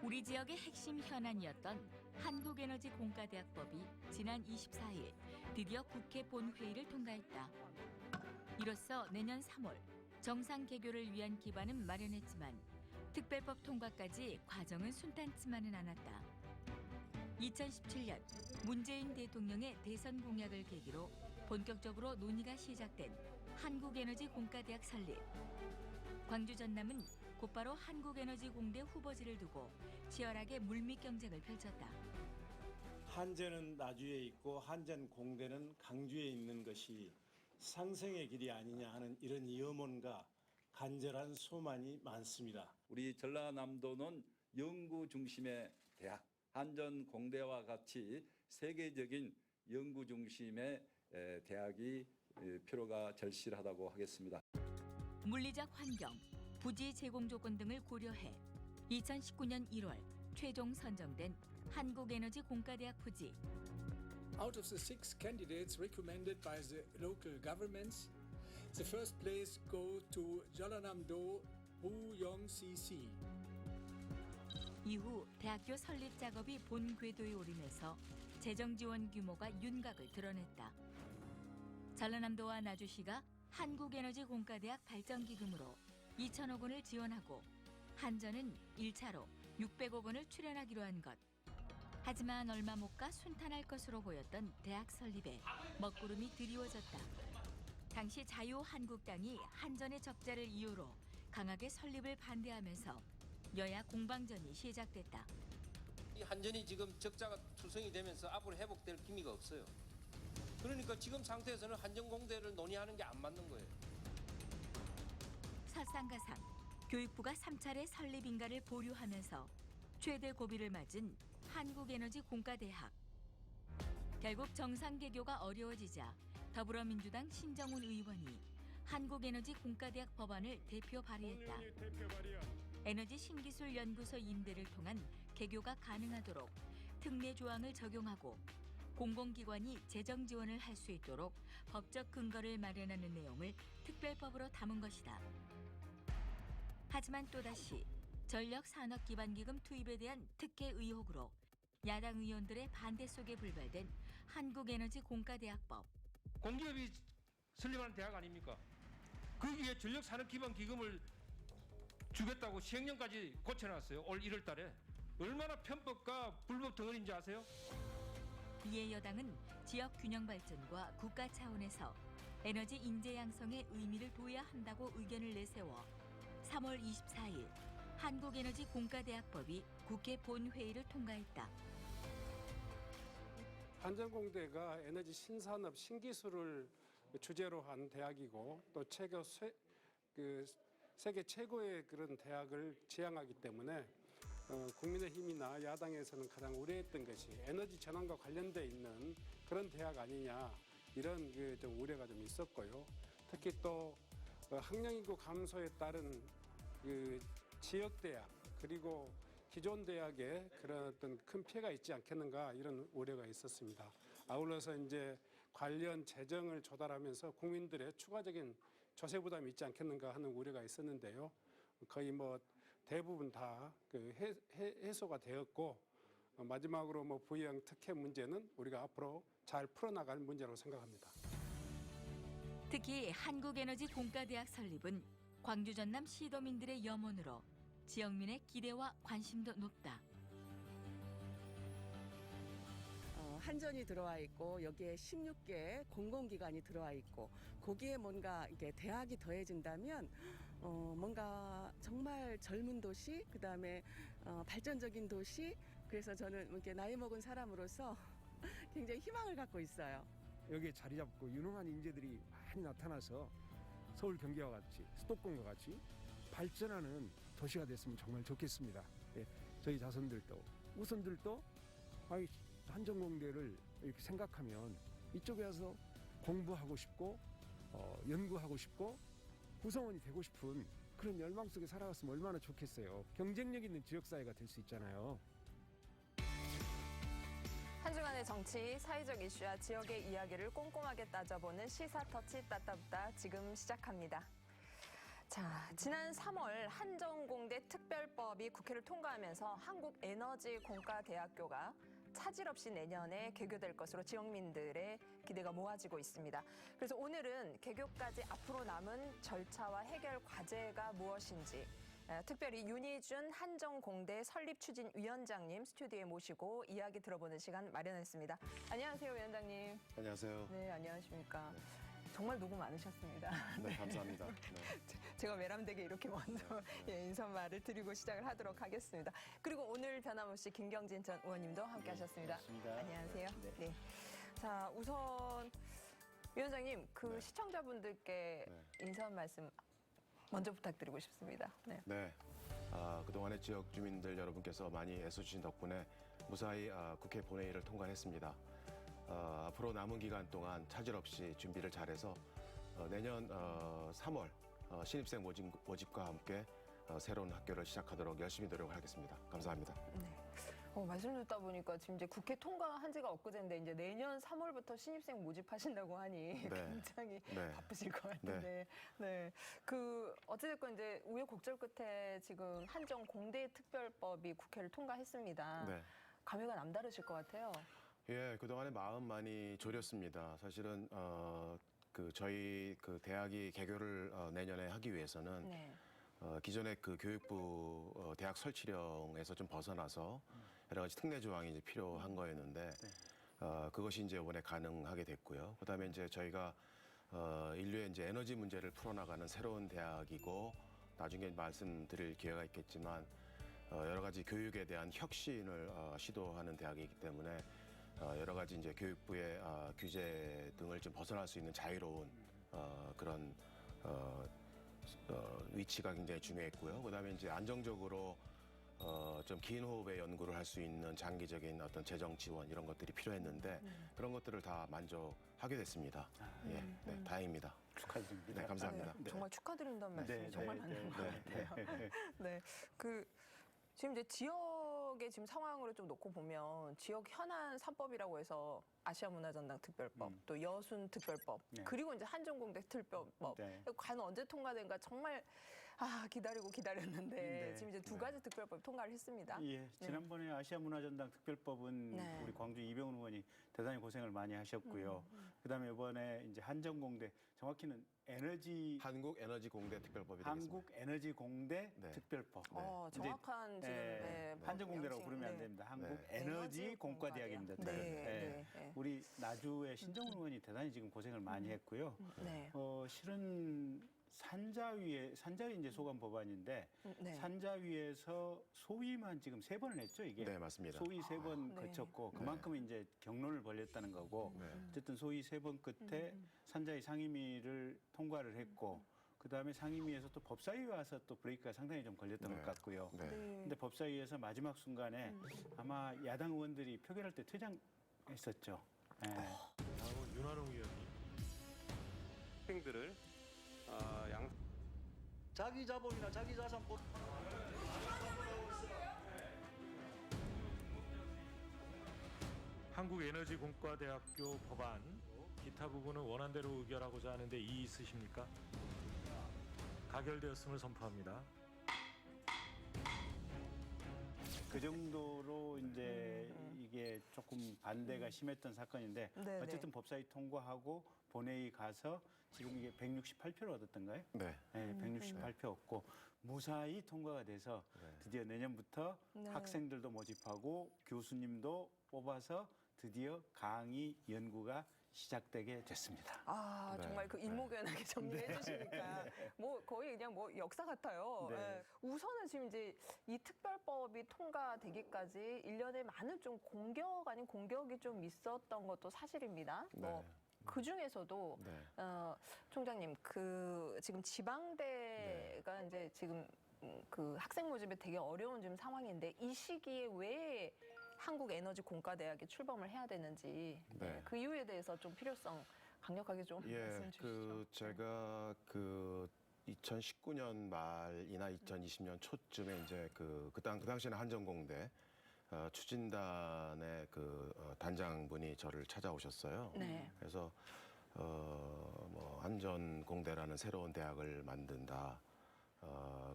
우리 지역의 핵심 현안이었던 한국에너지 공과대학법이 지난 24일 드디어 국회 본회의를 통과했다. 이로써 내년 3월 정상 개교를 위한 기반은 마련했지만 특별법 통과까지 과정은 순탄치만은 않았다. 2017년 문재인 대통령의 대선 공약을 계기로 본격적으로 논의가 시작된 한국에너지 공과대학 설립. 광주 전남은 곧바로 한국에너지공대 후보지를 두고 치열하게 물밑 경쟁을 펼쳤다. 한전은 나주에 있고 한전공대는 강주에 있는 것이 상생의 길이 아니냐 하는 이런 염원과 간절한 소만이 많습니다. 우리 전라남도는 연구 중심의 대학, 한전공대와 같이 세계적인 연구 중심의 대학이 필요가 절실하다고 하겠습니다. 물리적 환경, 부지 제공 조건 등을 고려해 2019년 1월 최종 선정된 한국에너지 공과대학 부지. Out of the 6 candidates recommended by the local governments, the first place go to Jeollanam-do Buyong-CC. 이후 대학교 설립 작업이 본 궤도에 오르면서 재정 지원 규모가 윤곽을 드러냈다. 전라남도와 나주시가 한국에너지 공과대학 발전기금으로 2천억 원을 지원하고 한전은 1차로 600억 원을 출연하기로 한 것. 하지만 얼마 못 가 순탄할 것으로 보였던 대학 설립에 먹구름이 드리워졌다. 당시 자유한국당이 한전의 적자를 이유로 강하게 설립을 반대하면서 여야 공방전이 시작됐다. 이 한전이 지금 적자가 투성이 되면서 앞으로 회복될 기미가 없어요. 그러니까 지금 상태에서는 한전공대를 논의하는 게 안 맞는 거예요. 설상가상 교육부가 3차례 설립 인가를 보류하면서 최대 고비를 맞은 한국에너지 공과대학. 결국 정상 개교가 어려워지자 더불어민주당 신정훈 의원이 한국에너지 공과대학 법안을 대표 발의했다. 에너지 신기술 연구소 임대를 통한 개교가 가능하도록 특례 조항을 적용하고 공공기관이 재정 지원을 할 수 있도록 법적 근거를 마련하는 내용을 특별법으로 담은 것이다. 하지만 또다시 전력산업기반기금 투입에 대한 특혜 의혹으로 야당 의원들의 반대 속에 불발된 한국에너지 공과대학법. 공기업이 설립하는 대학 아닙니까? 거기에 전력산업기반기금을 주겠다고 시행령까지 고쳐놨어요. 올 1월 달에. 얼마나 편법과 불법 덩어리인지 아세요? 이에 여당은 지역 균형 발전과 국가 차원에서 에너지 인재 양성에 의미를 둬야 한다고 의견을 내세워 3월 24일 한국에너지 공과대학법이 국회 본회의를 통과했다. 한전공대가 에너지 신산업 신기술을 주제로 한 대학이고 또 세계 최고의 그런 대학을 지향하기 때문에 국민의힘이나 야당에서는 가장 우려했던 것이 에너지 전환과 관련돼 있는 그런 대학 아니냐 이런 좀 우려가 좀 있었고요. 특히 또 학령인구 감소에 따른 지역 대학 그리고 기존 대학에 그런 어떤 큰 피해가 있지 않겠는가 이런 우려가 있었습니다. 아울러서 이제 관련 재정을 조달하면서 국민들의 추가적인 조세 부담이 있지 않겠는가 하는 우려가 있었는데요. 거의 대부분 다 해소가 되었고 마지막으로 부양 특혜 문제는 우리가 앞으로 잘 풀어나갈 문제라고 생각합니다. 특히 한국에너지 공과대학 설립은 광주 전남 시도민들의 염원으로 지역민의 기대와 관심도 높다. 한전이 들어와 있고 여기에 16개 공공기관이 들어와 있고 거기에 뭔가 이렇게 대학이 더해진다면 뭔가 정말 젊은 도시 그다음에 발전적인 도시 그래서 저는 이렇게 나이 먹은 사람으로서 굉장히 희망을 갖고 있어요. 여기에 자리 잡고 유능한 인재들이 많이 나타나서 서울 경기와 같이 수도권과 같이 발전하는 도시가 됐으면 정말 좋겠습니다. 예, 저희 자손들도 우선들도 한전공대를 이렇게 생각하면 이쪽에 와서 공부하고 싶고 연구하고 싶고 구성원이 되고 싶은 그런 열망 속에 살아갔으면 얼마나 좋겠어요. 경쟁력 있는 지역사회가 될 수 있잖아요. 한 주간의 정치, 사회적 이슈와 지역의 이야기를 꼼꼼하게 따져보는 시사터치 따따붙다 지금 시작합니다. 자, 지난 3월 한전공대 특별법이 국회를 통과하면서 한국에너지공과대학교가 차질 없이 내년에 개교될 것으로 지역민들의 기대가 모아지고 있습니다. 그래서 오늘은 개교까지 앞으로 남은 절차와 해결 과제가 무엇인지 특별히 윤희준 한전공대 설립추진위원장님 스튜디오에 모시고 이야기 들어보는 시간 마련했습니다. 안녕하세요, 위원장님. 안녕하세요. 네, 안녕하십니까. 정말 노고 많으셨습니다. 네, 감사합니다. 네. 제가 외람되게 이렇게 먼저 인사말을 드리고 시작을 하도록 하겠습니다. 그리고 오늘 변함없이 김경진 전 의원님도 함께 하셨습니다. 안녕하세요. 네. 자, 우선 위원장님, 그 시청자분들께 인사 말씀 먼저 부탁드리고 싶습니다. 네. 그동안의 지역 주민들 여러분께서 많이 애써주신 덕분에 무사히 국회 본회의를 통과했습니다. 앞으로 남은 기간 동안 차질 없이 준비를 잘해서 내년 3월 신입생 모집과 함께 새로운 학교를 시작하도록 열심히 노력하겠습니다. 감사합니다. 네. 말씀 듣다 보니까 지금 이제 국회 통과한 지가 엊그제인데 이제 내년 3월부터 신입생 모집하신다고 하니 굉장히 바쁘실 것 같은데. 네. 그 어찌됐건 이제 우여곡절 끝에 지금 한전 공대 특별법이 국회를 통과했습니다. 네. 감회가 남다르실 것 같아요. 예, 그동안에 마음 많이 졸였습니다. 사실은 저희 대학이 개교를 내년에 하기 위해서는 기존의 그 교육부 대학 설치령에서 좀 벗어나서 여러 가지 특례 조항이 이제 필요한 거였는데 그것이 이제 이번에 가능하게 됐고요. 그다음에 이제 저희가 인류의 이제 에너지 문제를 풀어나가는 새로운 대학이고 나중에 말씀드릴 기회가 있겠지만 여러 가지 교육에 대한 혁신을 시도하는 대학이기 때문에 여러 가지 이제 교육부의 규제 등을 좀 벗어날 수 있는 자유로운 그런 위치가 굉장히 중요했고요. 그다음에 이제 안정적으로 좀 긴 호흡의 연구를 할 수 있는 장기적인 어떤 재정 지원 이런 것들이 필요했는데 그런 것들을 다 만족하게 됐습니다. 다행입니다. 축하드립니다. 네, 감사합니다. 정말 축하드린다는 말씀이 정말 맞는 것 같아요. 네. 지금 이제 지역의 지금 상황으로 좀 놓고 보면 지역 현안 3법이라고 해서 아시아문화전당 특별법, 또 여순 특별법, 그리고 이제 한전공대 특별법. 과연 언제 통과된가 정말 기다렸는데 지금 이제 두 가지 특별법 통과를 했습니다. 예, 지난번에 아시아문화전당 특별법은 우리 광주 이병훈 의원이 대단히 고생을 많이 하셨고요. 그다음에 이번에 이제 한전공대 정확히는 한국에너지공대 특별법이 되겠습니다. 한국에너지공대 특별법. 정확한 지금 한전공대라고 부르면 안 됩니다. 한국에너지공과대학입니다. 우리 나주의 신정훈 의원이 대단히 지금 고생을 많이 했고요. 실은 산자위 이제 소관 법안인데 산자위에서 소위만 지금 3번을 했죠, 이게. 네, 맞습니다. 소위 3번 거쳤고 그만큼 이제 경론을 벌였다는 거고 어쨌든 소위 3번 끝에 산자위 상임위를 통과를 했고 그다음에 상임위에서 또 법사위에 와서 또 브레이크가 상당히 좀 걸렸던 것 같고요. 근데 법사위에서 마지막 순간에 아마 야당 의원들이 표결할 때 퇴장했었죠. 윤한홍 의원님. 학생들을 자기 자본이나 자기 자산 한국에너지공과대학교 법안 기타 부분은 원안대로 의결하고자 하는데 이의 있으십니까? 가결되었음을 선포합니다. 그 정도로 이제 이게 조금 반대가 심했던 사건인데 어쨌든 법사위 통과하고 본회의 가서 지금 이게 168표를 얻었던가요? 네. 168표 얻고 무사히 통과가 돼서 드디어 내년부터 학생들도 모집하고 교수님도 뽑아서 드디어 강의 연구가 시작되게 됐습니다. 정말 그 일목요연하게 정리해 주시니까 뭐 거의 그냥 뭐 역사 같아요. 우선은 지금 이제 이 특별법이 통과되기까지 1년에 많은 좀 공격 아닌 공격이 좀 있었던 것도 사실입니다. 그 중에서도 총장님 그 지금 지방대가 이제 지금 그 학생 모집에 되게 어려운 지금 상황인데 이 시기에 왜 한국에너지공과대학에 출범을 해야 되는지 그 이유에 대해서 좀 필요성 강력하게 좀 말씀 주시죠. 제가 2019년 말이나 2020년 초쯤에 이제 그 당시에는 한전공대 추진단의 단장분이 저를 찾아오셨어요. 그래서 한전공대라는 새로운 대학을 만든다.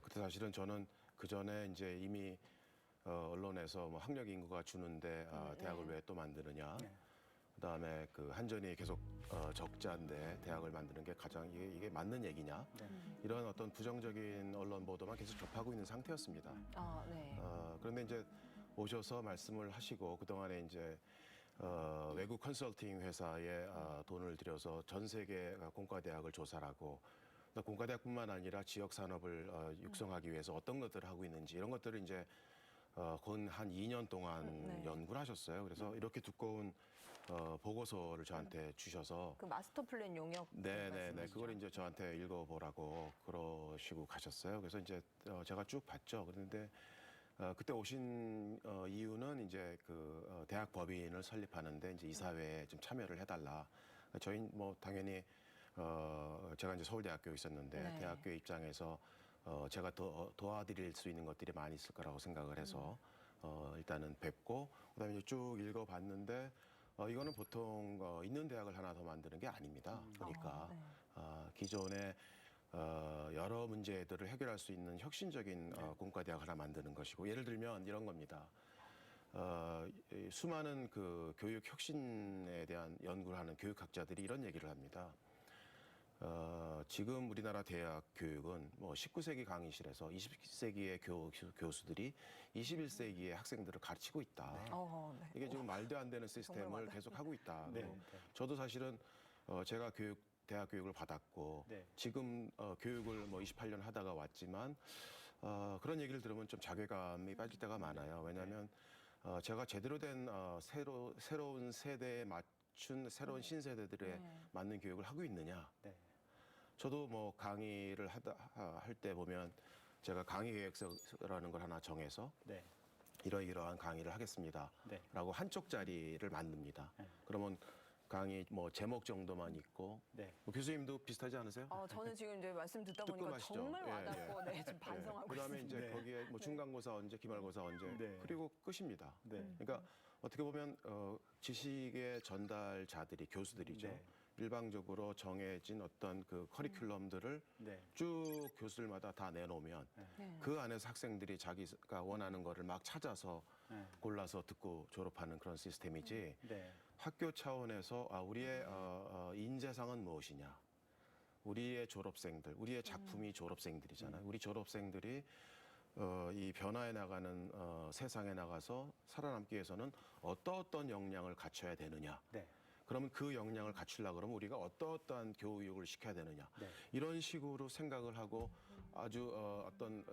그때 사실은 저는 그 전에 이제 이미 언론에서 뭐 학력 인구가 주는데 대학을 왜 또 만드느냐. 그다음에 그 한전이 계속 적자인데 대학을 만드는 게 가장 이게 맞는 얘기냐. 이런 어떤 부정적인 언론 보도만 계속 접하고 있는 상태였습니다. 그런데 이제 오셔서 말씀을 하시고 그동안에 이제 외국 컨설팅 회사에 돈을 들여서 전 세계 공과대학을 조사를 하고 공과대학뿐만 아니라 지역 산업을 육성하기 위해서 어떤 것들을 하고 있는지 이런 것들을 이제 건 한 2년 동안 연구를 하셨어요. 그래서 이렇게 두꺼운 보고서를 저한테 주셔서 그 마스터 플랜 용역 네네네 그걸 이제 저한테 읽어보라고 그러시고 가셨어요. 그래서 이제 제가 쭉 봤죠. 그런데 그때 오신 이유는 이제 그 대학 법인을 설립하는데 이제 이사회에 좀 참여를 해달라. 저희 뭐 당연히 제가 이제 서울대학교에 있었는데 대학교 입장에서 제가 도와드릴 수 있는 것들이 많이 있을 거라고 생각을 해서 일단은 뵙고 그다음에 이제 쭉 읽어봤는데 이거는 보통 있는 대학을 하나 더 만드는 게 아닙니다. 보니까 기존에 여러 문제들을 해결할 수 있는 혁신적인 공과대학 하나 만드는 것이고 예를 들면 이런 겁니다. 수많은 그 교육 혁신에 대한 연구를 하는 교육학자들이 이런 얘기를 합니다. 지금 우리나라 대학 교육은 뭐 19세기 강의실에서 20세기의 교수들이 21세기의 학생들을 가르치고 있다. 이게 지금 말도 안 되는 시스템을 계속 하고 있다. 저도 사실은 제가 대학 교육을 받았고 지금 교육을 뭐 28년 하다가 왔지만 그런 얘기를 들으면 좀 자괴감이 빠질 때가 많아요. 왜냐하면 제가 제대로 된 새로운 세대에 맞춘 새로운 신세대들에 맞는 교육을 하고 있느냐. 저도 뭐 강의를 할 때 보면 제가 강의 계획서라는 걸 하나 정해서 이러이러한 강의를 하겠습니다. 라고 한쪽 자리를 만듭니다. 그러면 강의 뭐 제목 정도만 있고 뭐 교수님도 비슷하지 않으세요? 저는 지금 이제 말씀 듣다 보니까 뜨끔하시죠? 정말 와닿고 지금 반성하고 그다음에 있습니다. 이제 거기에 뭐 중간고사 언제, 기말고사 언제 그리고 끝입니다. 그러니까 어떻게 보면 지식의 전달자들이 교수들이죠. 일방적으로 정해진 어떤 그 커리큘럼들을 쭉 교수들마다 다 내놓으면 그 안에서 학생들이 자기가 원하는 거를 막 찾아서 골라서 듣고 졸업하는 그런 시스템이지 학교 차원에서 우리의 인재상은 무엇이냐 우리의 졸업생들 우리의 작품이 졸업생들이잖아요. 우리 졸업생들이 이 변화해 나가는 세상에 나가서 살아남기 위해서는 어떤 역량을 갖춰야 되느냐 그러면 그 역량을 갖추려고 그러면 우리가 어떠한 교육을 시켜야 되느냐 이런 식으로 생각을 하고 아주 어떤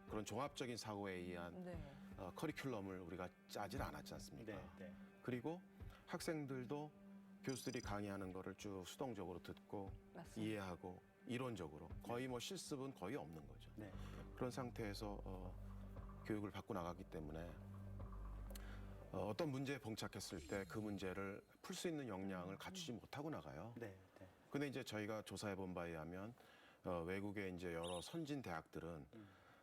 그런 종합적인 사고에 의한 커리큘럼을 우리가 짜질 않았지 않습니까? 그리고 학생들도 교수들이 강의하는 거를 쭉 수동적으로 듣고 이해하고 이론적으로 거의 뭐 실습은 거의 없는 거죠. 그런 상태에서 교육을 받고 나가기 때문에 어떤 문제에 봉착했을 때 그 문제를 풀 수 있는 역량을 갖추지 못하고 나가요. 근데 이제 저희가 조사해 본 바에 의하면 외국의 이제 여러 선진 대학들은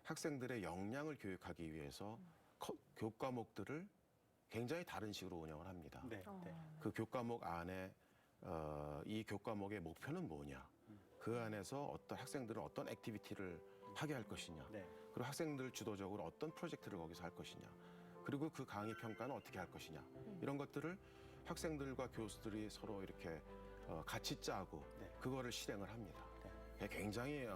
학생들의 역량을 교육하기 위해서 교과목들을 굉장히 다른 식으로 운영을 합니다. 그 교과목 안에 이 교과목의 목표는 뭐냐? 그 안에서 어떤 학생들은 어떤 액티비티를 하게 할 것이냐? 그리고 학생들 주도적으로 어떤 프로젝트를 거기서 할 것이냐? 그리고 그 강의 평가는 어떻게 할 것이냐? 이런 것들을 학생들과 교수들이 서로 이렇게 같이 짜고 그거를 실행을 합니다. 굉장히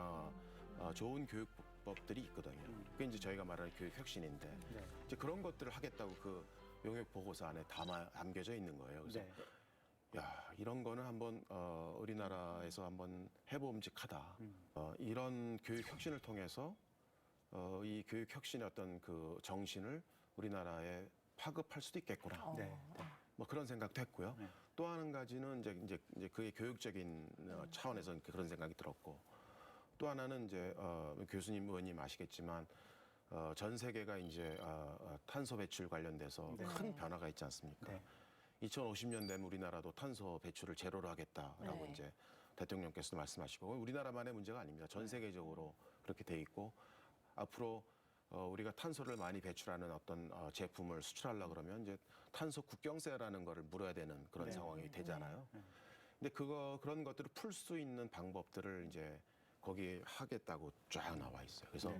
좋은 교육법들이 있거든요. 그게 이제 저희가 말하는 교육 혁신인데 이제 그런 것들을 하겠다고 그 용역 보고서 안에 담겨져 있는 거예요. 그래서 야 이런 거는 한번 우리나라에서 한번 해봄직하다. 이런 교육 혁신을 통해서 이 교육 혁신의 어떤 그 정신을 우리나라에 파급할 수도 있겠구나. 뭐 그런 생각도 했고요. 또 한 가지는 이제 그의 교육적인 차원에서 그런 생각이 들었고 또 하나는 이제 교수님 의원님 아시겠지만 전 세계가 이제 탄소 배출 관련돼서 큰 변화가 있지 않습니까? 2050년 되면 우리나라도 탄소 배출을 제로로 하겠다라고 이제 대통령께서도 말씀하시고 우리나라만의 문제가 아닙니다. 전 세계적으로 그렇게 돼 있고 앞으로 우리가 탄소를 많이 배출하는 어떤 제품을 수출하려고 그러면 이제 탄소 국경세라는 거를 물어야 되는 그런 상황이 되잖아요. 근데 그런 것들을 풀 수 있는 방법들을 이제 거기에 하겠다고 쫙 나와 있어요. 그래서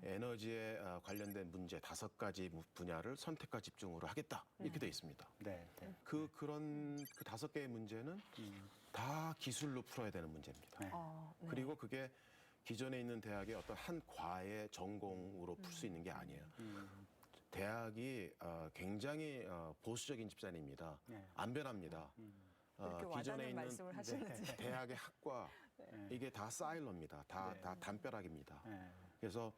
에너지에 관련된 문제 5가지 분야를 선택과 집중으로 하겠다 이렇게 돼 있습니다. 네. 네. 그런 그 5개의 문제는 다 기술로 풀어야 되는 문제입니다. 네. 네. 그리고 그게 기존에 있는 대학의 어떤 한 과의 전공으로 풀 수 있는 게 아니에요. 대학이 굉장히 보수적인 집단입니다. 네. 안 변합니다. 이렇게 와닿는 말씀을 하시는지. 대학의 학과 네. 이게 다 사일러입니다. 다 담벼락입니다. 네. 그래서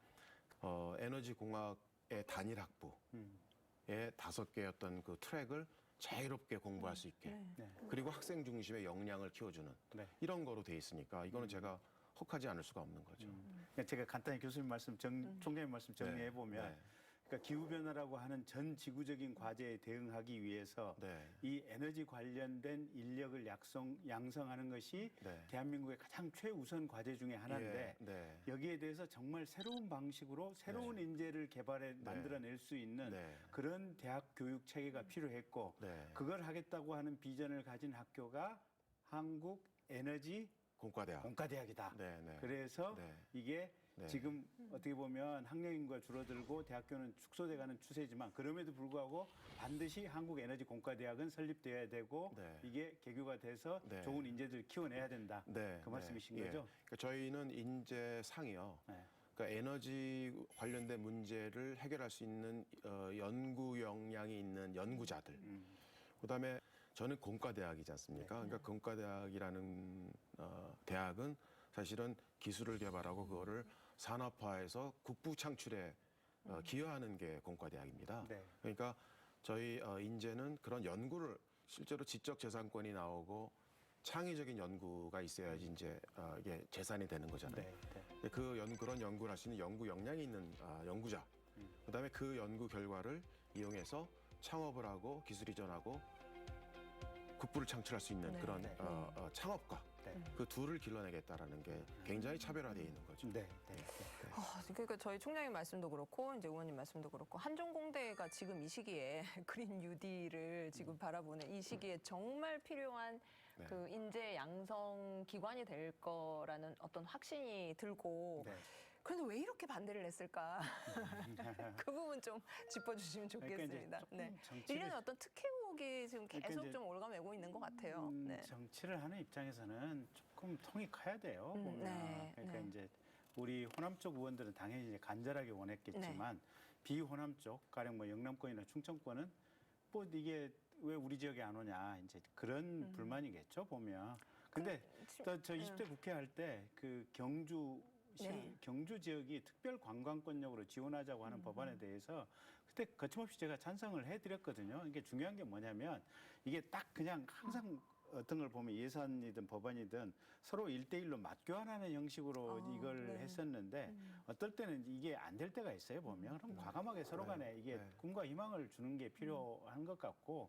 에너지공학의 단일 학부의 5개의 어떤 그 트랙을 자유롭게 공부할 수 있게 네. 그리고 학생 중심의 역량을 키워주는 네. 이런 거로 돼 있으니까 이거는 제가 혹하지 않을 수가 없는 거죠. 그러니까 제가 간단히 교수님 말씀, 총장님 말씀 정리해 보면, 네. 그러니까 기후 변화라고 하는 전 지구적인 과제에 대응하기 위해서 네. 이 에너지 관련된 인력을 양성하는 것이 네. 대한민국의 가장 최우선 과제 중에 하나인데 예, 네. 여기에 대해서 정말 새로운 방식으로 새로운 인재를 개발해 만들어낼 수 있는 네. 그런 대학 교육 체계가 필요했고 네. 그걸 하겠다고 하는 비전을 가진 학교가 한국 에너지 공과대학이다. 네, 네. 그래서 네. 이게 네. 지금 어떻게 보면 학령 인구가 줄어들고 대학교는 축소돼가는 추세지만 그럼에도 불구하고 반드시 한국 에너지 공과대학은 설립돼야 되고 네. 이게 개교가 돼서 네. 좋은 인재들을 키워내야 된다. 네, 그 말씀이신 네. 거죠? 예. 그러니까 저희는 인재상이요. 네. 그러니까 에너지 관련된 문제를 해결할 수 있는 연구 역량이 있는 연구자들. 그다음에 저는 공과대학이지 않습니까? 그러니까 공과대학이라는 대학은 사실은 기술을 개발하고 그거를 산업화해서 국부 창출에 기여하는 게 공과대학입니다. 네. 그러니까 저희 인재는 그런 연구를 실제로 지적재산권이 나오고 창의적인 연구가 있어야지 이제 이게 재산이 되는 거잖아요. 네. 그런 연구를 할 수 있는 연구 역량이 있는 연구자. 그다음에 그 연구 결과를 이용해서 창업을 하고 기술 이전하고 국부를 창출할 수 있는 네. 그런 네. 창업가. 네. 그 둘을 길러내겠다라는 게 굉장히 차별화되어 있는 거죠. 네. 그러니까 저희 총장님 말씀도 그렇고 이제 의원님 말씀도 그렇고 한전공대가 지금 이 시기에 그린 뉴딜을 지금 바라보는 이 시기에 정말 필요한 네. 그 인재 양성 기관이 될 거라는 어떤 확신이 들고 네. 그런데 왜 이렇게 반대를 했을까? 그 부분 좀 짚어주시면 좋겠습니다. 그러니까 네. 정치를- 일련의 어떤 특혜국이 지금 그러니까 계속 이제 좀 올가매고 있는 것 같아요. 네. 정치를 하는 입장에서는 조금 통이 커야 돼요. 보면. 네, 그러니까 네. 이제 우리 호남 쪽 의원들은 당연히 이제 간절하게 원했겠지만 비호남 쪽, 가령 뭐 영남권이나 충청권은 뭐 이게 왜 우리 지역에 안 오냐 이제 그런 불만이겠죠 보면. 근데 저 20대 국회 할 때 그 경주 지역이 특별 관광권역으로 지원하자고 하는 법안에 대해서 그때 거침없이 제가 찬성을 해드렸거든요. 이게 중요한 게 뭐냐면 이게 딱 그냥 항상 어떤 걸 보면 예산이든 법안이든 서로 1대1로 맞교환하는 형식으로 이걸 네. 했었는데 어떨 때는 이게 안 될 때가 있어요 보면. 그럼 과감하게 서로 간에 이게 꿈과 희망을 주는 게 필요한 것 같고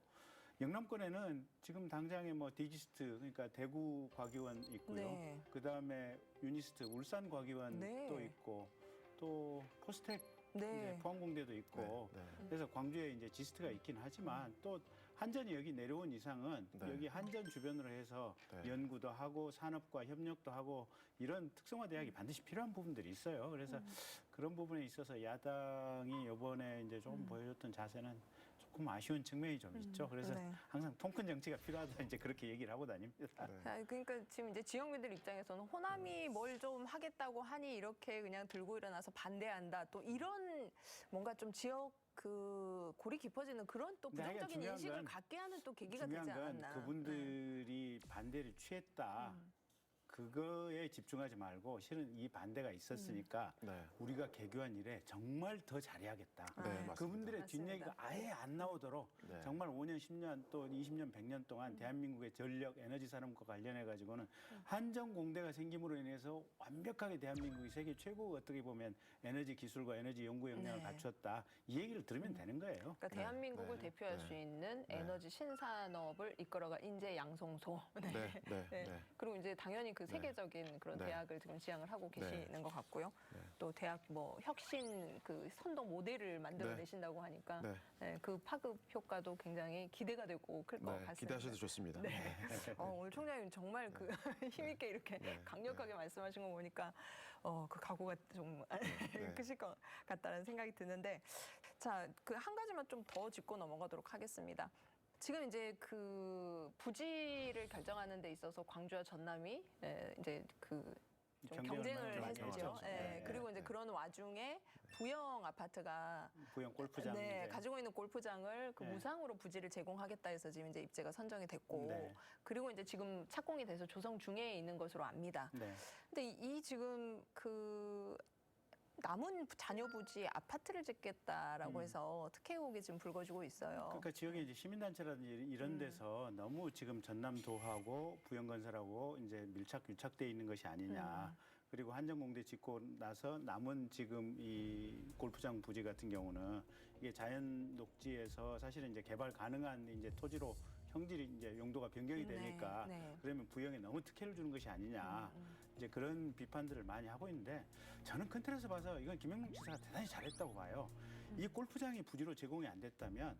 영남권에는 지금 당장에 뭐 디지스트 그러니까 대구 과기원 있고요. 네. 그다음에 유니스트 울산 과기원 네. 또 있고 또 포스텍 네. 이제 포항공대도 있고 그래서 광주에 이제 지스트가 있긴 하지만 또 한전이 여기 내려온 이상은 네. 여기 한전 주변으로 해서 네. 연구도 하고 산업과 협력도 하고 이런 특성화 대학이 반드시 필요한 부분들이 있어요. 그래서 그런 부분에 있어서 야당이 이번에 이제 조금 보여줬던 자세는 조금 아쉬운 측면이 좀 있죠. 그래서 네. 항상 통큰 정치가 필요하다 이제 그렇게 얘기를 하고 다닙니다. 그러니까 지금 이제 지역민들 입장에서는 호남이 뭘 좀 하겠다고 하니 이렇게 그냥 들고 일어나서 반대한다. 또 이런 뭔가 좀 지역 그 골이 깊어지는 그런 또 근데 하여간 부정적인 중요한 인식을 건- 갖게 하는 또 계기가 되지 중요한 건 않았나. 그분들이 반대를 취했다. 그거에 집중하지 말고 실은 이 반대가 있었으니까 네. 우리가 개교한 이래 정말 더 잘해야겠다. 네, 맞습니다. 그분들의 맞습니다. 뒷얘기가 아예 안 나오도록 네. 정말 5년, 10년 또 20년, 100년 동안 대한민국의 전력, 에너지 산업과 관련해 가지고는 한전공대가 생김으로 인해서 완벽하게 대한민국이 세계 최고 어떻게 보면 에너지 기술과 에너지 연구 역량을 네. 갖췄다. 이 얘기를 들으면 되는 거예요. 그러니까 대한민국을 네. 대표할 네. 수 있는 네. 에너지 신산업을 이끌어갈 인재 양성소. 네, 네, 네. 네. 그리고 이제 당연히 그 네. 세계적인 그런 네. 대학을 지금 지향을 하고 네. 계시는 것 같고요. 네. 또 대학 뭐 혁신 그 선도 모델을 만들어내신다고 하니 하니까 네. 네, 그 파급 효과도 굉장히 기대가 되고 클 것 같습니다. 기대하셔도 좋습니다. 네. 오늘 총장님 정말 그 힘있게 이렇게 네. 강력하게 말씀하신 거 보니까 그 각오가 좀 크실 것 같다는 생각이 드는데, 자, 그 한 가지만 좀 더 짚고 넘어가도록 하겠습니다. 지금 이제 그 부지를 결정하는 데 있어서 광주와 전남이 이제 좀 경쟁을 했죠. 그리고 이제 그런 와중에 부영 아파트가 부영 골프장 가지고 있는 골프장을 그 무상으로 부지를 제공하겠다 해서 지금 이제 입지가 선정이 됐고, 그리고 이제 지금 착공이 돼서 조성 중에 있는 것으로 압니다. 근데 이 지금 그 남은 자녀 부지 아파트를 짓겠다라고 해서 특혜 의혹이 지금 불거지고 있어요. 그러니까 지역에 이제 시민단체라든지 이런 데서 너무 지금 전남도하고 부영건설하고 이제 유착돼 있는 것이 아니냐. 그리고 한전공대 짓고 나서 남은 지금 이 골프장 부지 같은 경우는 이게 자연 녹지에서 사실은 이제 개발 가능한 이제 토지로 형질이 이제 용도가 변경이 되니까 그러면 부영에 너무 특혜를 주는 것이 아니냐. 이제 그런 비판들을 많이 하고 있는데, 저는 큰 틀에서 봐서 이건 김영묵 지사가 대단히 잘했다고 봐요. 이 골프장이 부지로 제공이 안 됐다면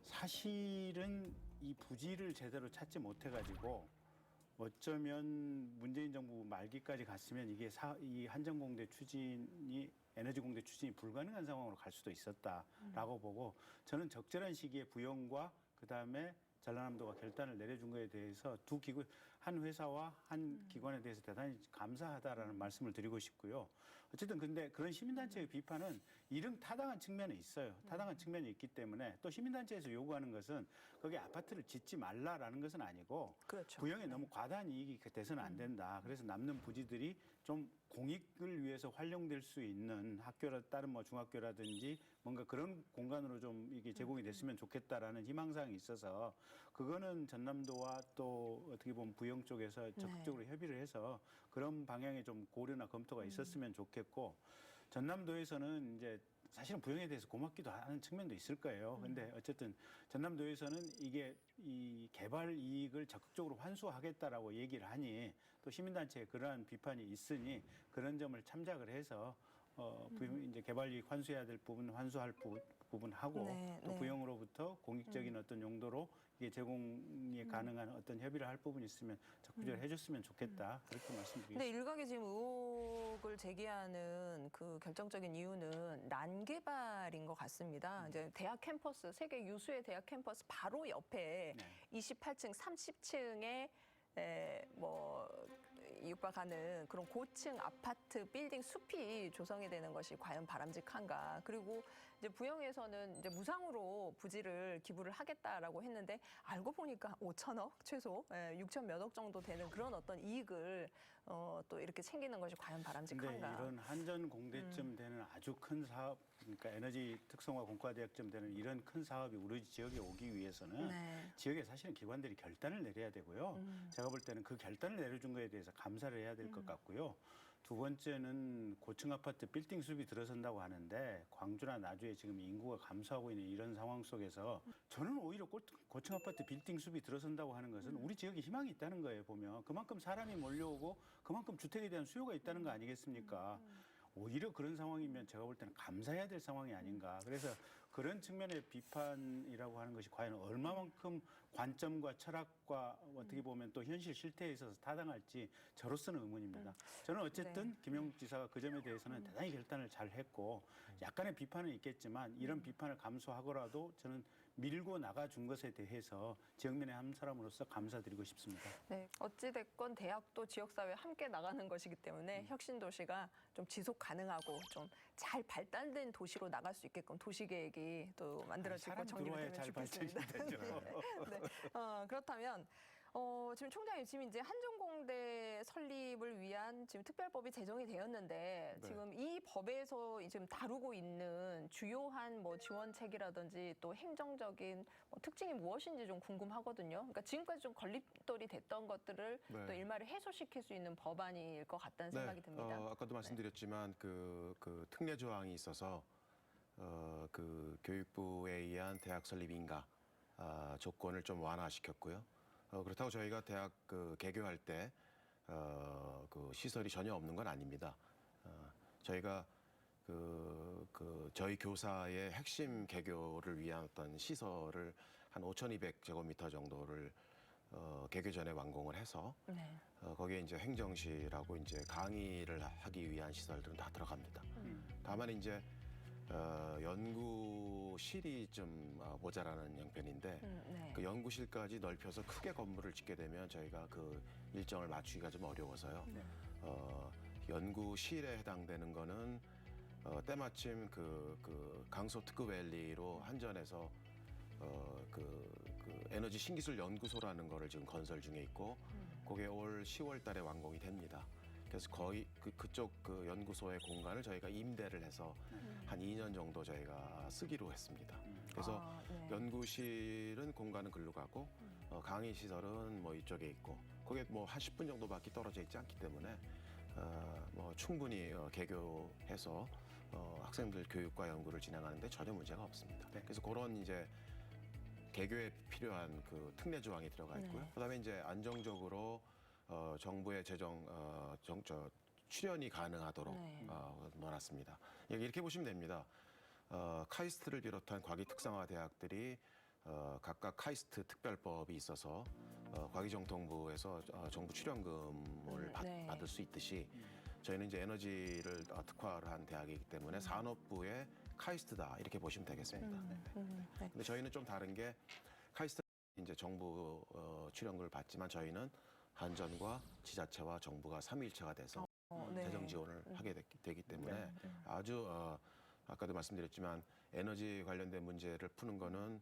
사실은 이 부지를 제대로 찾지 못해가지고 어쩌면 문재인 정부 말기까지 갔으면 이게 이 한전공대 추진이 에너지공대 추진이 불가능한 상황으로 갈 수도 있었다라고 보고, 저는 적절한 시기에 부영과 그다음에 전라남도가 결단을 내려준 거에 대해서 두 기구, 한 회사와 한 기관에 대해서 대단히 감사하다라는 말씀을 드리고 싶고요. 어쨌든 근데 그런 시민단체의 비판은 이런 타당한 측면이 있어요. 타당한 측면이 있기 때문에 또 시민단체에서 요구하는 것은 거기 아파트를 짓지 말라라는 것은 아니고, 부영에 너무 과다한 이익이 돼서는 안 된다. 그래서 남는 부지들이 좀 공익을 위해서 활용될 수 있는 학교라 다른 뭐 중학교라든지 뭔가 그런 공간으로 좀 이게 제공이 됐으면 좋겠다라는 희망사항이 있어서, 그거는 전남도와 또 어떻게 보면 부영 쪽에서 적극적으로 협의를 해서 그런 방향의 좀 고려나 검토가 있었으면 좋겠고, 전남도에서는 이제 사실은 부영에 대해서 고맙기도 하는 측면도 있을 거예요. 근데 어쨌든 전남도에서는 이게 이 개발 이익을 적극적으로 환수하겠다라고 얘기를 하니, 또 시민단체에 그러한 비판이 있으니 그런 점을 참작을 해서 부영 이제 개발 이익 환수해야 될 부분 환수할 부분하고 또 부영으로부터 공익적인 어떤 용도로 이게 제공이 가능한 어떤 협의를 할 부분이 있으면 적극적으로 해줬으면 좋겠다. 그렇게 말씀드리겠습니다. 근데 일각에 지금 의혹을 제기하는 그 결정적인 이유는 난개발인 것 같습니다. 이제 대학 캠퍼스, 세계 유수의 대학 캠퍼스 바로 옆에 28층, 30층에 뭐 육박하는 그런 고층 아파트 빌딩 숲이 조성이 되는 것이 과연 바람직한가. 그리고 이제 부영에서는 이제 무상으로 부지를 기부를 하겠다라고 했는데, 알고 보니까 5천억 최소 6천 몇억 정도 되는 그런 어떤 이익을 또 이렇게 챙기는 것이 과연 바람직한가. 근데 이런 한전공대쯤 되는 아주 큰 사업, 그러니까 에너지 특성화 공과대학쯤 되는 이런 큰 사업이 우리 지역에 오기 위해서는 지역에 사실은 기관들이 결단을 내려야 되고요. 제가 볼 때는 그 결단을 내려준 거에 대해서 감사를 해야 될 것 같고요. 두 번째는 고층 아파트 빌딩 숲이 들어선다고 하는데, 광주나 나주에 지금 인구가 감소하고 있는 이런 상황 속에서 저는 오히려 고층 아파트 빌딩 숲이 들어선다고 하는 것은 우리 지역에 희망이 있다는 거예요. 보면 그만큼 사람이 몰려오고 그만큼 주택에 대한 수요가 있다는 거 아니겠습니까? 오히려 그런 상황이면 제가 볼 때는 감사해야 될 상황이 아닌가. 그래서 그런 측면의 비판이라고 하는 것이 과연 얼마만큼 관점과 철학과 어떻게 보면 또 현실 실태에 있어서 타당할지 저로서는 의문입니다. 저는 어쨌든 김영묵 지사가 그 점에 대해서는 대단히 결단을 잘 했고, 약간의 비판은 있겠지만 이런 비판을 감수하고라도 저는 밀고 나가준 것에 대해서 지역민의 한 사람으로서 감사드리고 싶습니다. 네, 어찌됐건 대학도 지역사회에 함께 나가는 것이기 때문에 혁신도시가 좀 지속 가능하고 좀 잘 발달된 도시로 나갈 수 있게끔 도시계획이 또 만들어지고 정립이 되면 좋겠습니다. 네. 그렇다면 지금 총장님, 지금 이제 한전공대 설립을 위한 지금 특별법이 제정이 되었는데, 지금 이 법에서 지금 다루고 있는 주요한 뭐 지원책이라든지 또 행정적인 특징이 무엇인지 좀 궁금하거든요. 그러니까 지금까지 좀 걸림돌이 됐던 것들을 또 일말에 해소시킬 수 있는 법안일 것 같다는 생각이 듭니다. 아까도 말씀드렸지만 그 특례 조항이 있어서 그 교육부에 의한 대학 설립 인가 조건을 좀 완화시켰고요. 그렇다고 저희가 대학 개교할 때 그 시설이 전혀 없는 건 아닙니다. 저희가 저희 교사의 핵심 개교를 위한 어떤 시설을 한 5,200제곱미터 정도를 개교 전에 완공을 해서 거기에 이제 행정실하고 이제 강의를 하기 위한 시설들은 다 들어갑니다. 다만 이제 연구실이 좀 모자라는 형편인데 그 연구실까지 넓혀서 크게 건물을 짓게 되면 저희가 그 일정을 맞추기가 좀 어려워서요. 연구실에 해당되는 거는 때마침 그 강서 특급밸리로 한전에서 그 에너지 신기술 연구소라는 거를 지금 건설 중에 있고 그게 올 10월 달에 완공이 됩니다. 그래서 거의 그쪽 그 연구소의 공간을 저희가 임대를 해서 한 2년 정도 저희가 쓰기로 했습니다. 그래서 연구실은 공간은 글로 가고 강의 시설은 뭐 이쪽에 있고 그게 뭐 한 10분 정도밖에 떨어져 있지 않기 때문에 뭐 충분히 개교해서 학생들 교육과 연구를 진행하는데 전혀 문제가 없습니다. 그래서 그런 이제 개교에 필요한 그 특례 조항이 들어가 있고요. 그다음에 이제 안정적으로 정부의 재정 출연이 가능하도록 넣어놨습니다. 이렇게 보시면 됩니다. 카이스트를 비롯한 과기 특성화 대학들이 각각 카이스트 특별법이 있어서 과기정통부에서 정부 출연금을 받을 수 있듯이 저희는 이제 에너지를 특화를 한 대학이기 때문에 산업부의 카이스트다 이렇게 보시면 되겠습니다. 근데 저희는 좀 다른 게 카이스트 이제 정부 출연금을 받지만 저희는 한전과 지자체와 정부가 삼위일체가 돼서 재정 지원을 하게 되기 때문에 아주 아까도 말씀드렸지만 에너지 관련된 문제를 푸는 거는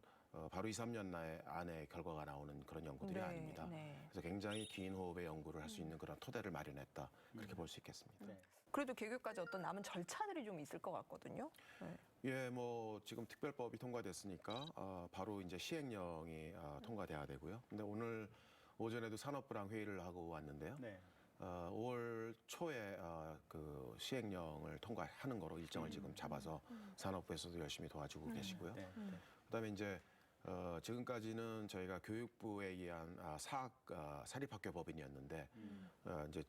바로 2, 3년 안에 결과가 나오는 그런 연구들이 아닙니다. 그래서 굉장히 긴 호흡의 연구를 할 수 있는 그런 토대를 마련했다 그렇게 볼 수 있겠습니다. 그래도 개교까지 어떤 남은 절차들이 좀 있을 것 같거든요. 예, 뭐 지금 특별법이 통과됐으니까 바로 이제 시행령이 통과돼야 되고요. 근데 오늘 오전에도 산업부랑 회의를 하고 왔는데요. 5월 초에 그 시행령을 통과하는 거로 일정을 지금 잡아서 산업부에서도 열심히 도와주고 계시고요. 그다음에 이제 지금까지는 저희가 교육부에 의한 사립학교 법인이었는데 이제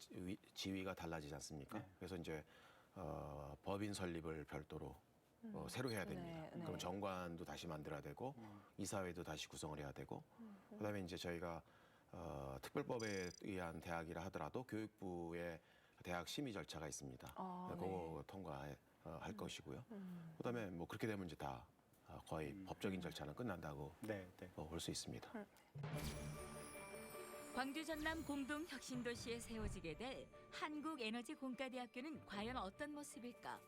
지위가 달라지지 않습니까? 그래서 이제 법인 설립을 별도로 새로 해야 됩니다. 그럼 정관도 다시 만들어야 되고 이사회도 다시 구성을 해야 되고 그다음에 이제 저희가 특별법에 의한 대학이라 하더라도 교육부의 대학 심의 절차가 있습니다. 그거 통과할 것이고요. 그다음에 뭐 그렇게 되면 이제 다 거의 법적인 절차는 끝난다고 볼 수 있습니다. 광주 전남 공동 혁신도시에 세워지게 될 한국에너지공과대학교는 과연 어떤 모습일까?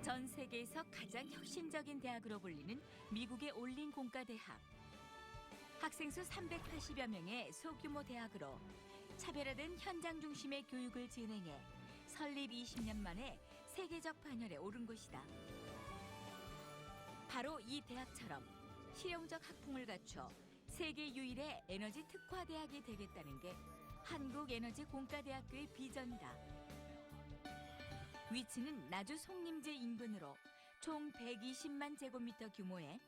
전 세계에서 가장 혁신적인 대학으로 불리는 미국의 올린 공과대학. 학생 수 380여 명의 소규모 대학으로 차별화된 현장 중심의 교육을 진행해 설립 20년 만에 세계적 반열에 오른 곳이다. 바로 이 대학처럼 실용적 학풍을 갖춰 세계 유일의 에너지 특화 대학이 되겠다는 게 한국에너지공과대학교의 비전이다. 위치는 나주 송림제 인근으로 총 120만 제곱미터 규모의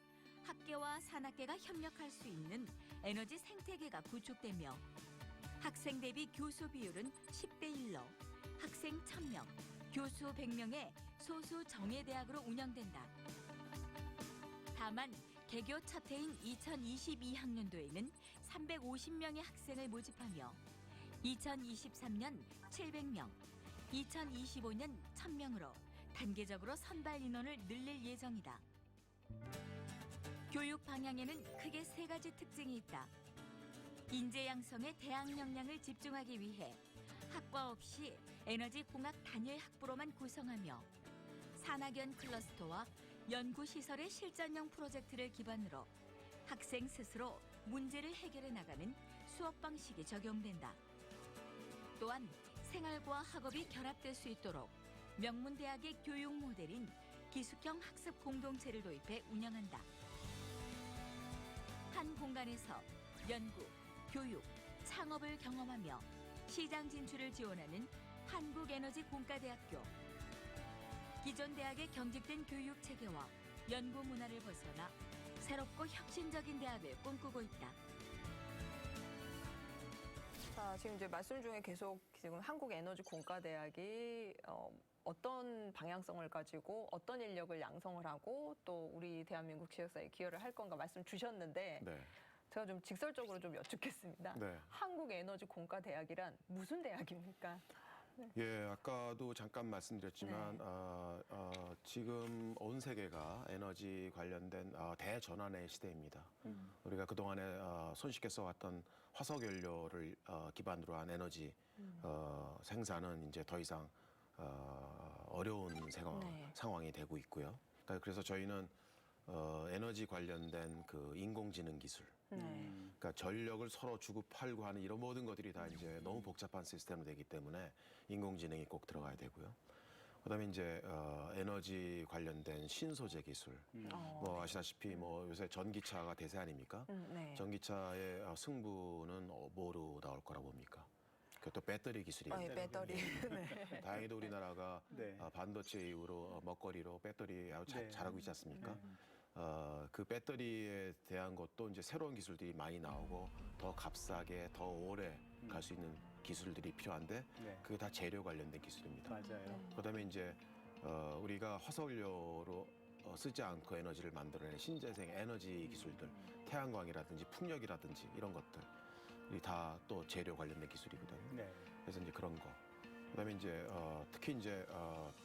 학계와 산학계가 협력할 수 있는 에너지 생태계가 구축되며 학생 대비 교수 비율은 10대 1로 학생 1000명, 교수 100명의 소수 정예대학으로 운영된다. 다만 개교 첫 해인 2022학년도에는 350명의 학생을 모집하며 2023년 700명, 2025년 1000명으로 단계적으로 선발 인원을 늘릴 예정이다. 교육 방향에는 크게 세 가지 특징이 있다. 인재 양성에 대학 역량을 집중하기 위해 학과 없이 에너지 공학 단일 학부로만 구성하며 산학연 클러스터와 연구시설의 실전형 프로젝트를 기반으로 학생 스스로 문제를 해결해 나가는 수업 방식이 적용된다. 또한 생활과 학업이 결합될 수 있도록 명문대학의 교육 모델인 기숙형 학습 공동체를 도입해 운영한다. 한 공간에서 연구, 교육, 창업을 경험하며 시장 진출을 지원하는 한국에너지공과대학교. 기존 대학의 경직된 교육 체계와 연구 문화를 벗어나 새롭고 혁신적인 대학을 꿈꾸고 있다. 자, 지금 이제 말씀 중에 계속 지금 한국에너지공과대학이 어떤 방향성을 가지고 어떤 인력을 양성을 하고 또 우리 대한민국 지역사회에 기여를 할 건가 말씀 주셨는데 네. 제가 좀 직설적으로 좀 여쭙겠습니다. 네. 한국에너지공과대학이란 무슨 대학입니까? 예, 아까도 잠깐 말씀드렸지만 네. 지금 온 세계가 에너지 관련된 대전환의 시대입니다. 우리가 그동안에 손쉽게 써왔던 화석연료를 기반으로 한 에너지 생산은 이제 더 이상 어려운 네. 상황이 되고 있고요. 그래서 저희는 에너지 관련된 그 인공지능 기술, 그러니까 전력을 서로 주고 팔고 하는 이런 모든 것들이 다 이제 너무 복잡한 시스템이 되기 때문에 인공지능이 꼭 들어가야 되고요. 그다음에 이제 에너지 관련된 신소재 기술, 뭐 아시다시피 뭐 요새 전기차가 대세 아닙니까? 네. 전기차의 승부는 뭐로 나올 거라고 봅니까? 그것도 배터리 기술입니다. 배터리. 네. 다행히도 우리나라가 네. 반도체 이후로 먹거리로 배터리 아주 네. 잘하고 있지 않습니까? 그 배터리에 대한 것도 이제 새로운 기술들이 많이 나오고 더 값싸게 더 오래 갈 수 있는 기술들이 필요한데 네. 그게 다 재료 관련된 기술입니다. 맞아요. 그다음에 이제 우리가 화석연료로 쓰지 않고 에너지를 만들어내는 신재생 에너지 기술들, 태양광이라든지 풍력이라든지 이런 것들이 다 또 재료 관련된 기술이거든요. 네. 그래서 이제 그런 거. 그다음에 이제 특히 이제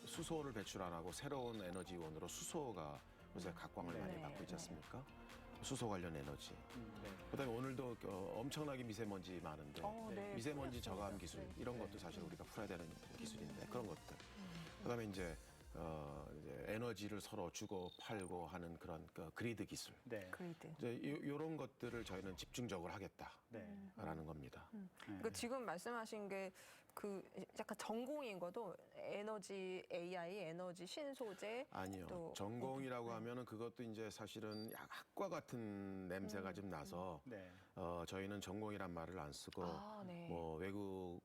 수소를 배출 안 하고 새로운 에너지원으로 수소가 요새 각광을 많이 네. 받고 있지 않습니까? 수소 관련 에너지. 네. 그다음에 오늘도 엄청나게 미세먼지 많은데 네. 미세먼지 저감 그렇습니다. 기술 네. 이런 것도 사실 우리가 풀어야 되는 기술인데 그런 것들. 그다음에 이제 에너지를 서로 주고 팔고 하는 그런 그리드 기술. 네. 그리드. 이제 이런 것들을 저희는 집중적으로 하겠다라는 겁니다. 그러니까 지금 말씀하신 게 그 약간 전공인 것도 에너지 AI, 에너지 신소재. 아니요. 또 전공이라고 하면은 그것도 이제 사실은 학과 같은 냄새가 좀 나서 네. 저희는 전공이란 말을 안 쓰고 네. 뭐 외국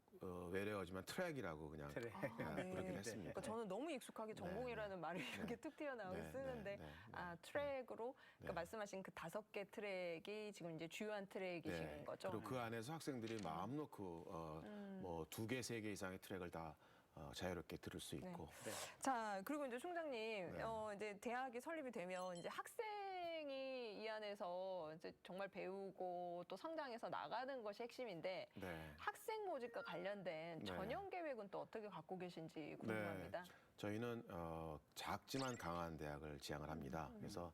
외래어지만 트랙이라고 그냥 트랙. 부르기로 네. 했습니다. 그러니까 저는 너무 익숙하게 전공이라는 말을 이렇게 툭 튀어나오게 쓰는데 트랙으로 그러니까 말씀하신 그 5개 트랙이 지금 이제 주요한 트랙이신 거죠. 그리고 그 안에서 학생들이 마음 놓고 뭐 2개, 3개 이상의 트랙을 다 자유롭게 들을 수 있고. 네. 자, 그리고 이제 총장님, 네. 이제 대학이 설립이 되면 이제 학생이 이 안에서 이제 정말 배우고 또 성장해서 나가는 것이 핵심인데 네. 학생 모집과 관련된 네. 전형 계획은 또 어떻게 갖고 계신지 궁금합니다. 저희는 작지만 강한 대학을 지향을 합니다. 그래서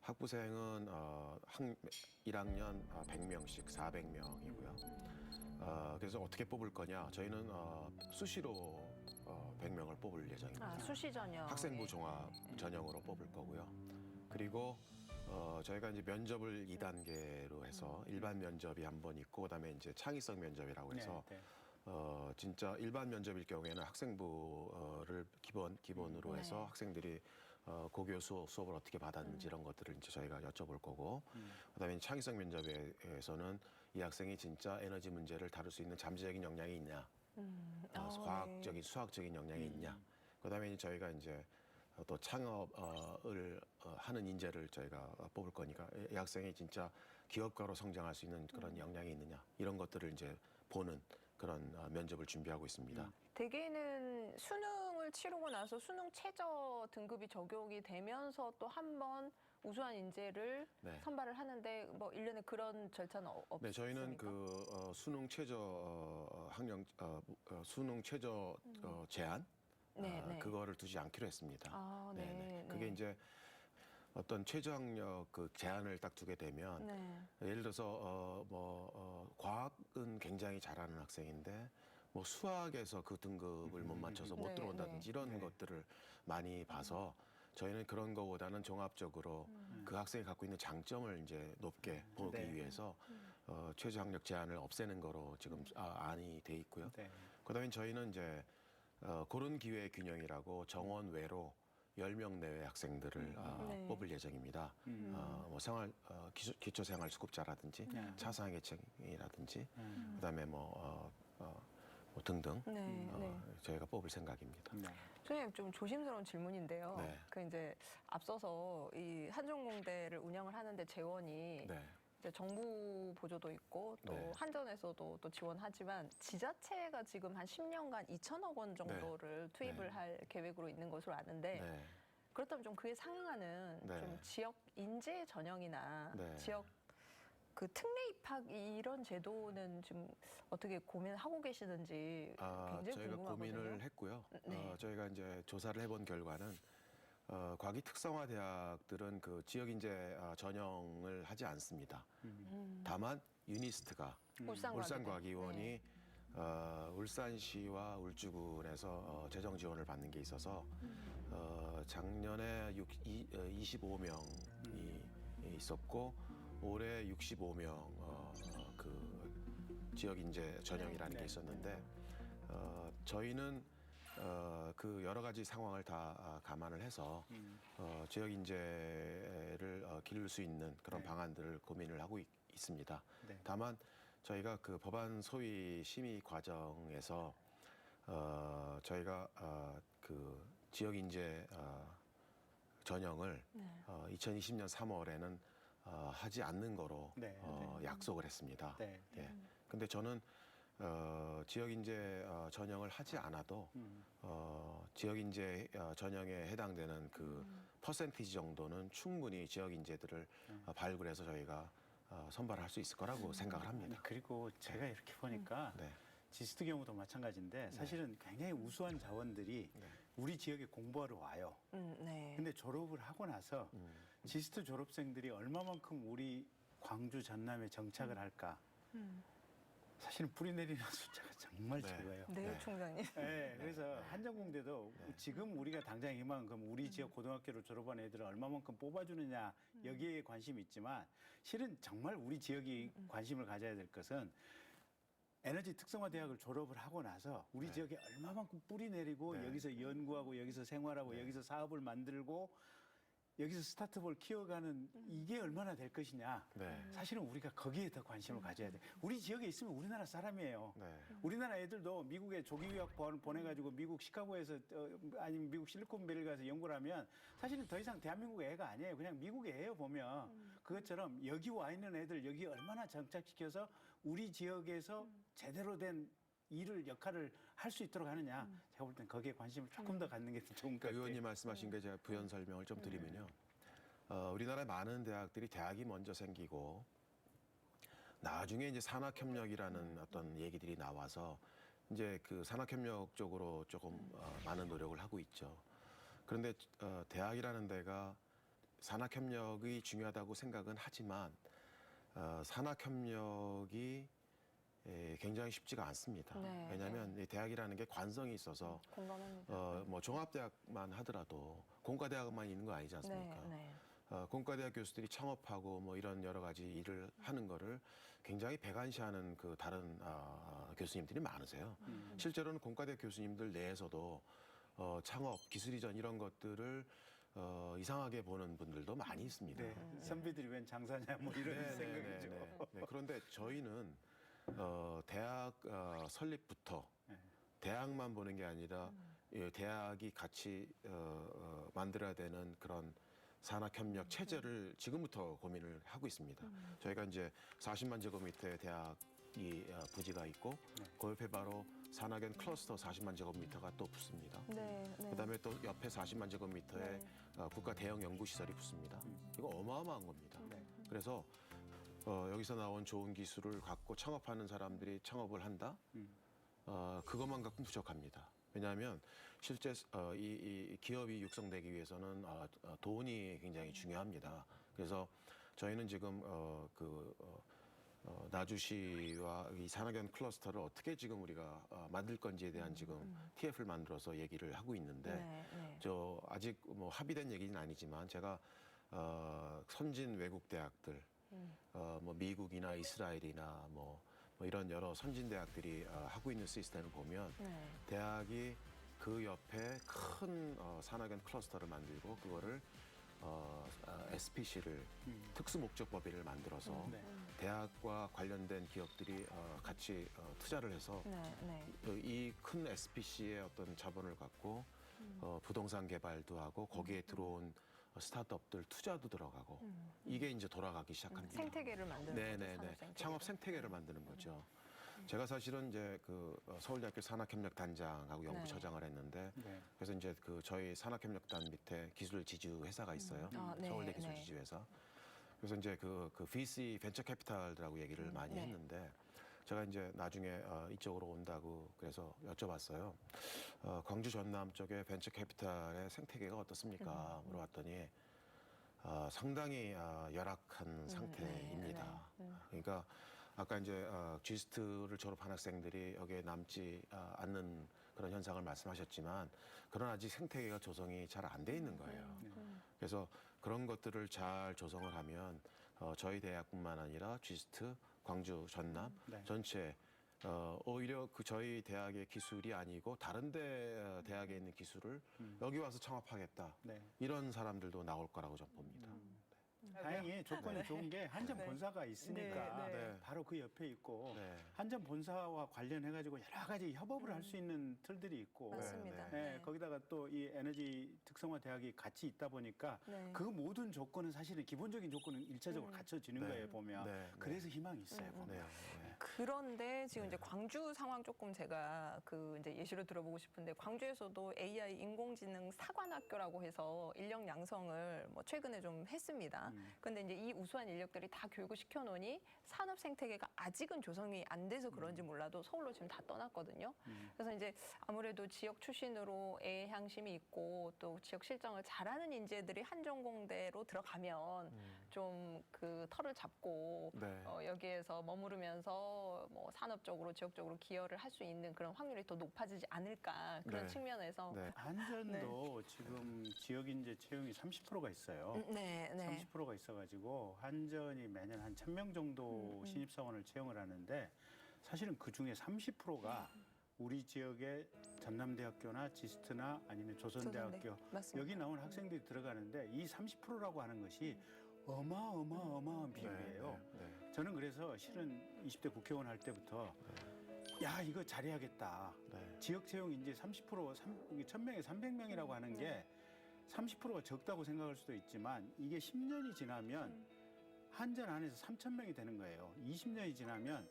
학부생은 1학년 100명씩 400명이고요. 그래서 어떻게 뽑을 거냐? 저희는 수시로 100명을 뽑을 예정입니다. 수시 전형. 학생부 종합 전형으로 뽑을 거고요. 그리고 저희가 이제 면접을 2단계로 해서 일반 면접이 한 번 있고 그다음에 이제 창의성 면접이라고 해서 네. 진짜 일반 면접일 경우에는 학생부를 기본으로 해서 학생들이 고교 수업을 어떻게 받았는지 이런 것들을 이제 저희가 여쭤볼 거고 그다음에 창의성 면접에서는 이 학생이 진짜 에너지 문제를 다룰 수 있는 잠재적인 역량이 있냐, 과학적인 수학적인 역량이 있냐. 그다음에 저희가 이제 또 창업을 하는 인재를 저희가 뽑을 거니까 이 학생이 진짜 기업가로 성장할 수 있는 그런 역량이 있느냐 이런 것들을 이제 보는 그런 면접을 준비하고 있습니다. 대개는 수능을 치르고 나서 수능 최저 등급이 적용이 되면서 또 한 번 우수한 인재를 선발을 하는데 뭐 1년에 그런 절차는 없습니까? 네, 저희는 그 수능 최저 수능 최저 제한 그거를 두지 않기로 했습니다. 그게 이제 어떤 최저 학력 그 제한을 딱 두게 되면 예를 들어서 과학은 굉장히 잘하는 학생인데 뭐 수학에서 그 등급을 못 맞춰서 못 들어온다든지 이런 것들을 많이 봐서 저희는 그런 거보다는 종합적으로 그 학생이 갖고 있는 장점을 이제 높게 보기 위해서 최저 학력 제한을 없애는 거로 지금 안이 돼 있고요. 그다음에 저희는 이제 그런 기회 균형이라고 정원 외로 10명 내외 학생들을 뽑을 예정입니다. 뭐 기초 생활 수급자라든지 차상계층이라든지 그다음에 뭐 등등 저희가 뽑을 생각입니다. 선생님 좀 조심스러운 질문인데요. 그 이제 앞서서 이 한전공대를 운영을 하는데 재원이 이제 정부 보조도 있고 또 네. 한전에서도 또 지원하지만 지자체가 지금 한 10년간 2천억 원 정도를 투입을 네. 할 계획으로 있는 것으로 아는데 네. 그렇다면 좀 그에 상응하는 네. 좀 지역 인재 전형이나 네. 지역 그 특례 입학 이런 제도는 지금 어떻게 고민하고 계시는지 굉장히 저희가 궁금하거든요. 고민을 했고요. 네. 저희가 이제 조사를 해본 결과는 과기 특성화 대학들은 그 지역 인재 전형을 하지 않습니다. 다만 유니스트가 울산과기원이 울산시와 울주군에서 재정 지원을 받는 게 있어서 작년에 25명이 있었고 올해 65명 그 지역 인재 전형이라는 게 있었는데 저희는 그 여러 가지 상황을 다 감안을 해서 지역 인재를 기를 수 있는 그런 방안들을 고민을 하고 있습니다. 네. 다만 저희가 그 법안 소위 심의 과정에서 저희가 그 지역 인재 전형을 2020년 3월에는 하지 않는 거로 약속을 했습니다. 네. 예. 근데 저는 지역 인재 전형을 하지 않아도 지역 인재 전형에 해당되는 그 퍼센티지 정도는 충분히 지역 인재들을 발굴해서 저희가 선발할 수 있을 거라고 생각을 합니다. 그리고 제가 이렇게 보니까 지스트 경우도 마찬가지인데 사실은 굉장히 우수한 자원들이 우리 지역에 공부하러 와요. 근데 졸업을 하고 나서 지스트 졸업생들이 얼마만큼 우리 광주 전남에 정착을 할까? 사실은 뿌리 내리는 숫자가 정말 적어요. 네, 총장님. 네, 그래서 한전공대도 지금 우리가 당장 이만큼 우리 지역 고등학교를 졸업한 애들을 얼마만큼 뽑아주느냐 여기에 관심이 있지만 실은 정말 우리 지역이 관심을 가져야 될 것은 에너지 특성화 대학을 졸업을 하고 나서 우리 지역에 얼마만큼 뿌리 내리고 여기서 연구하고 여기서 생활하고 여기서 사업을 만들고 여기서 스타트업을 키워가는 이게 얼마나 될 것이냐. 사실은 우리가 거기에 더 관심을 가져야 돼. 우리 지역에 있으면 우리나라 사람이에요. 우리나라 애들도 미국에 조기 유학 보내가지고 미국 시카고에서 아니면 미국 실리콘밸리 가서 연구를 하면 사실은 더 이상 대한민국 애가 아니에요. 그냥 미국의 애예요 보면. 그것처럼 여기 와 있는 애들 여기 얼마나 정착시켜서 우리 지역에서 제대로 된 일을 역할을 할 수 있도록 하느냐. 제가 볼 땐 거기에 관심을 조금 더 갖는 게 좋은 것 같아요. 의원님 말씀하신 게 제가 부연 설명을 좀 드리면요. 우리나라의 많은 대학들이 대학이 먼저 생기고 나중에 이제 산학협력이라는 어떤 얘기들이 나와서 이제 그 산학협력 쪽으로 조금 많은 노력을 하고 있죠. 그런데 대학이라는 데가 산학협력이 중요하다고 생각은 하지만 산학협력이 굉장히 쉽지가 않습니다. 왜냐하면 이 대학이라는 게 관성이 있어서 뭐 종합대학만 하더라도 공과대학만 있는 거 아니지 않습니까? 공과대학 교수들이 창업하고 뭐 이런 여러 가지 일을 하는 거를 굉장히 배관시하는 그 다른 교수님들이 많으세요. 실제로는 공과대학 교수님들 내에서도 창업, 기술이전 이런 것들을 이상하게 보는 분들도 많이 있습니다. 선비들이 웬 장사냐 뭐 이런 생각이죠. 그런데 저희는 대학 설립부터 대학만 보는 게 아니라 대학이 같이 만들어야 되는 그런 산학협력 체제를 지금부터 고민을 하고 있습니다. 저희가 이제 40만 제곱미터의 대학이 부지가 있고 그 옆에 바로 산학연 클러스터 40만 제곱미터가 또 붙습니다. 그다음에 또 옆에 40만 제곱미터의 국가 대형 연구시설이 붙습니다. 이거 어마어마한 겁니다. 그래서 여기서 나온 좋은 기술을 갖고 창업하는 사람들이 창업을 한다? 그것만 갖고 부족합니다. 왜냐하면 실제 이 기업이 육성되기 위해서는 돈이 굉장히 중요합니다. 그래서 저희는 지금 나주시와 이 산학연 클러스터를 어떻게 지금 우리가 만들 건지에 대한 지금 TF를 만들어서 얘기를 하고 있는데 저 아직 뭐 합의된 얘기는 아니지만 제가 선진 외국 대학들 뭐 미국이나 이스라엘이나 뭐 이런 여러 선진 대학들이 하고 있는 시스템을 보면 대학이 그 옆에 큰 산학연 클러스터를 만들고 그거를 SPC를 특수목적법인을 만들어서 대학과 관련된 기업들이 같이 투자를 해서 이 큰 SPC의 어떤 자본을 갖고 부동산 개발도 하고 거기에 들어온 스타트업들 투자도 들어가고 이게 이제 돌아가기 시작합니다. 생태계를 만드는 거죠, 네네네. 산업생태계를. 창업 생태계를 만드는 거죠. 제가 사실은 이제 그 서울대학교 산학협력단장하고 연구처장을 했는데 네. 그래서 이제 그 저희 산학협력단 밑에 기술 지주 회사가 있어요. 네, 서울대 기술 네. 지주 회사. 그래서 이제 그 VC 벤처 캐피탈들하고 얘기를 많이 네. 했는데 제가 이제 나중에 이쪽으로 온다고 그래서 여쭤봤어요. 광주 전남 쪽에 벤처 캐피탈의 생태계가 어떻습니까? 물어봤더니 상당히 열악한 상태입니다. 그러니까 아까 이제 G스트를 졸업한 학생들이 여기에 남지 않는 그런 현상을 말씀하셨지만 그런 아직 생태계가 조성이 잘 안 돼 있는 거예요. 그래서 그런 것들을 잘 조성을 하면 저희 대학뿐만 아니라 G스트, 광주, 전남 전체 오히려 그 저희 대학의 기술이 아니고 다른 대학에 있는 기술을 여기 와서 창업하겠다. 이런 사람들도 나올 거라고 저는 봅니다. 다행히 조건이 좋은 게 한전 본사가 있으니까 바로 그 옆에 있고 한전 본사와 관련해가지고 여러 가지 협업을 할 수 있는 틀들이 있고 맞습니다. 거기다가 또 이 에너지 특성화 대학이 같이 있다 보니까 그 모든 조건은 사실은 기본적인 조건은 일차적으로 갖춰지는 거예요 보면 그래서 희망이 있어요 보면. 그런데 지금 이제 광주 상황 조금 제가 그 이제 예시로 들어보고 싶은데 광주에서도 AI 인공지능 사관학교라고 해서 인력 양성을 뭐 최근에 좀 했습니다. 근데 이제 이 우수한 인력들이 다 교육을 시켜놓으니 산업 생태계가 아직은 조성이 안 돼서 그런지 몰라도 서울로 지금 다 떠났거든요. 그래서 이제 아무래도 지역 출신으로 애향심이 있고 또 지역 실정을 잘하는 인재들이 한전공대로 들어가면 좀 그 털을 잡고 여기에서 머무르면서 뭐 산업적으로 지역적으로 기여를 할 수 있는 그런 확률이 더 높아지지 않을까 그런 측면에서 한전도 지금 지역 인재 채용이 30%가 있어요. 30%가 있어가지고 한전이 매년 한 1,000명 정도 신입사원을 채용을 하는데 사실은 그 중에 30%가 우리 지역의 전남대학교나 지스트나 아니면 조선대학교 여기 나온 학생들이 들어가는데 이 30%라고 하는 것이 어마어마한 비율이에요. 저는 그래서 실은 20대 국회의원 할 때부터 야 이거 잘해야겠다. 지역 채용 이제 30% 1,000명에 300명이라고 하는 게 30%가 적다고 생각할 수도 있지만 이게 10년이 지나면 한전 안에서 3,000명이 되는 거예요. 20년이 지나면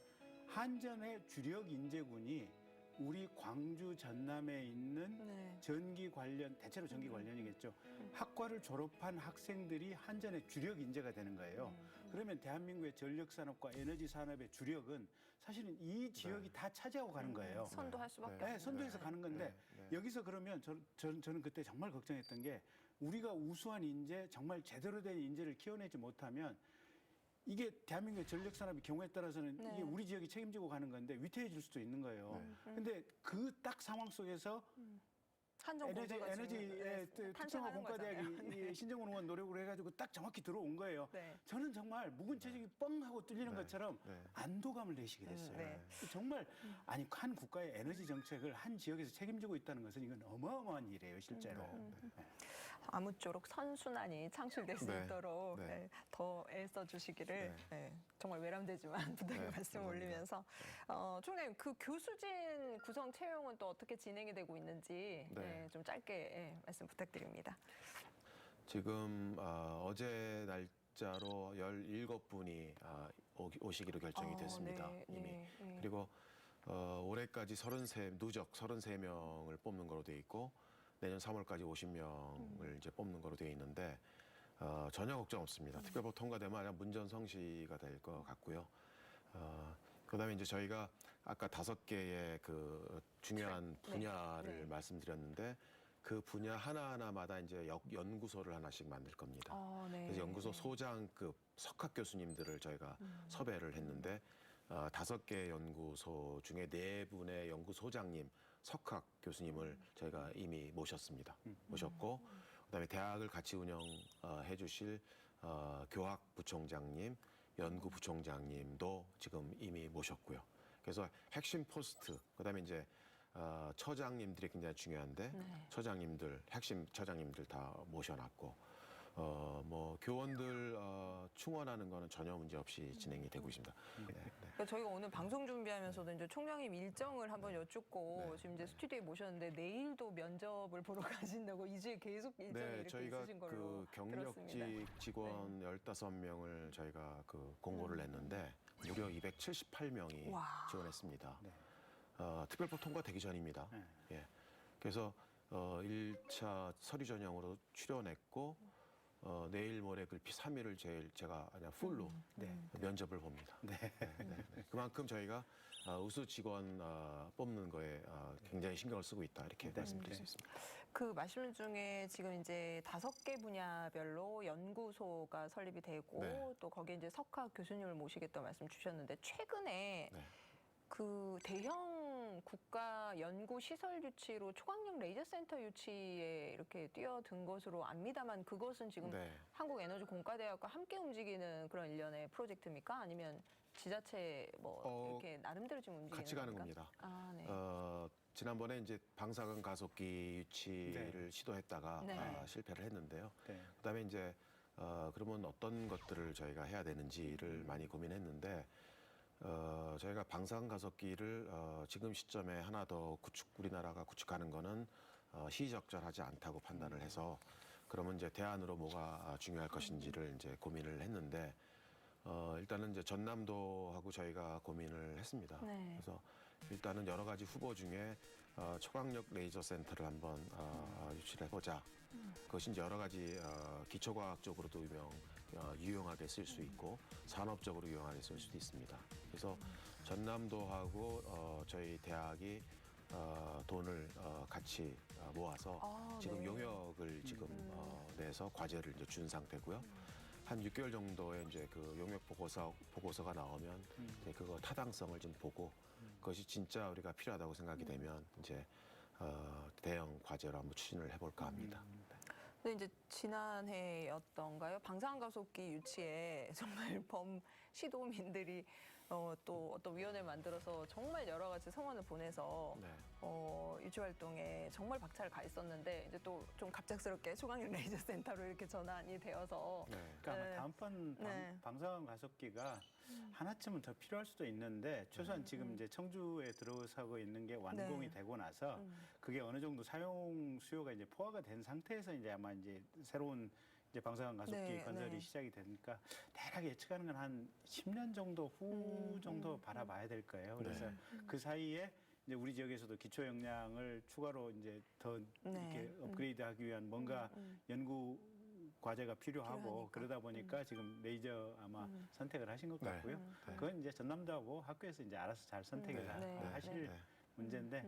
한전의 주력 인재군이 우리 광주 전남에 있는 전기 관련 대체로 전기 관련이겠죠. 학과를 졸업한 학생들이 한전의 주력 인재가 되는 거예요. 그러면 대한민국의 전력 산업과 에너지 산업의 주력은 사실은 이 지역이 다 차지하고 가는 거예요. 선도할 수밖에 없어요. 선도해서 가는 건데 여기서 그러면 저는 그때 정말 걱정했던 게 우리가 우수한 인재 정말 제대로 된 인재를 키워내지 못하면 이게 대한민국의 전력 산업의 경우에 따라서는 이게 우리 지역이 책임지고 가는 건데 위태해질 수도 있는 거예요. 근데 그 딱 상황 속에서 에너지의 특성화 공과대학이 신정훈 의원 노력으로 해가지고 딱 정확히 들어온 거예요. 저는 정말 묵은 채찍이 뻥 하고 뚫리는 것처럼 안도감을 내시게 됐어요. 정말 아니 한 국가의 에너지 정책을 한 지역에서 책임지고 있다는 것은 이건 어마어마한 일이에요, 실제로. 아무쪼록 선순환이 창출될 수 있도록 더 애써 주시기를 정말 외람되지만 부탁의 말씀 올리면서 총장님 그 교수진 구성 채용은 또 어떻게 진행이 되고 있는지 좀 짧게 말씀 부탁드립니다. 지금 어제 날짜로 17분이 오시기로 결정이 됐습니다. 이미. 그리고 올해까지 누적 33명을 뽑는 거로 돼 있고 내년 3월까지 50명을 이제 뽑는 거로 되어 있는데 전혀 걱정 없습니다. 특별법 통과되면 아마 문전성시가 될 것 같고요. 그다음에 이제 저희가 아까 5개의 그 중요한 분야를 말씀드렸는데 그 분야 하나하나마다 이제 연구소를 하나씩 만들 겁니다. 그래서 연구소 소장급 석학 교수님들을 저희가 섭외를 했는데 5개 연구소 중에 4분의 연구소장님 석학 교수님을 저희가 이미 모셨습니다. 모셨고 그다음에 대학을 같이 운영해 주실 교학부총장님, 연구부총장님도 지금 이미 모셨고요. 그래서 핵심 포스트 그다음에 이제 처장님들이 굉장히 중요한데 처장님들 핵심 처장님들 다 모셔놨고 뭐 교원들 충원하는 거는 전혀 문제 없이 진행이 되고 있습니다. 네, 네. 그러니까 저희가 오늘 방송 준비하면서도 이제 총장님 일정을 한번 여쭙고 네. 지금 이제 스튜디오에 모셨는데 내일도 면접을 보러 가신다고 2주에 계속 일정이 네, 이렇게 저희가 있으신 걸로 그 경력직 들었습니다. 직원 15명을 저희가 그 공고를 냈는데 무려 278명이 와. 지원했습니다. 네. 특별법 통과되기 전입니다. 네. 예. 그래서 1차 서류 전형으로 출연했고 내일 모레 그 3일을 제가 그냥 풀로 면접을 봅니다. 네. 네. 그만큼 저희가 우수 직원 뽑는 거에 굉장히 신경을 쓰고 있다 이렇게 말씀드릴 수 있습니다. 그 말씀 중에 지금 이제 5개 분야별로 연구소가 설립이 되고 네. 또 거기에 이제 석학 교수님을 모시겠다고 말씀 주셨는데 최근에 네. 그 대형 국가 연구 시설 유치로 초강력 레이저 센터 유치에 이렇게 뛰어든 것으로 압니다만 그것은 지금 네. 한국에너지공과대학과 함께 움직이는 그런 일련의 프로젝트입니까? 아니면 지자체 뭐 이렇게 나름대로 지금 움직이는 같이 가는 겁니까? 겁니다. 아, 네. 지난번에 이제 방사능 가속기 유치를 네. 시도했다가 네. 실패를 했는데요. 네. 그다음에 이제 그러면 어떤 것들을 저희가 해야 되는지를 많이 고민했는데 저희가 방사능 가속기를 지금 시점에 하나 더 우리나라가 구축하는 거는 시적절하지 않다고 판단을 해서 그러면 이제 대안으로 뭐가 중요할 것인지를 이제 고민을 했는데 일단은 이제 전남도하고 저희가 고민을 했습니다. 네. 그래서 일단은 여러 가지 후보 중에 초강력 레이저 센터를 한번 유치를 해보자. 그것이 이제 여러 가지 기초과학적으로도 유용하게 쓸 수 있고 산업적으로 유용하게 쓸 수도 있습니다. 그래서 전남도하고 저희 대학이 돈을 같이 모아서 지금 네. 용역을 지금 내서 과제를 이제 준 상태고요. 한 6개월 정도의 이제 그 용역 보고서가 나오면 이제 그거 타당성을 좀 보고 그것이 진짜 우리가 필요하다고 생각이 되면 이제 대형 과제로 한번 추진을 해볼까 합니다. 근데 이제 지난해였던가요? 방사능 가속기 유치에 정말 시도민들이 또 어떤 위원회를 만들어서 정말 여러 가지 성원을 보내서 네. 유치 활동에 정말 박차를 가했었는데 이제 또 좀 갑작스럽게 초강력 레이저 센터로 이렇게 전환이 되어서 네. 그러니까 아마 네. 다음번 네. 방사능 가속기가 하나쯤은 더 필요할 수도 있는데 최소한 지금 이제 청주에 들어서고 있는 게 완공이 네. 되고 나서 그게 어느 정도 사용 수요가 이제 포화가 된 상태에서 이제 아마 이제 새로운 이제 방사능 가속기 네, 건설이 네. 시작이 되니까 대략 예측하는 건 한 10년 정도 후 정도 바라봐야 될 거예요. 그래서 그 사이에 이제 우리 지역에서도 기초 역량을 추가로 이제 더 이렇게 업그레이드하기 위한 뭔가 연구 과제가 필요하고 필요하니까. 그러다 보니까 지금 레이저 아마 선택을 하신 것 네. 같고요. 그건 이제 전남도하고 학교에서 이제 알아서 잘 선택을 하실 문제인데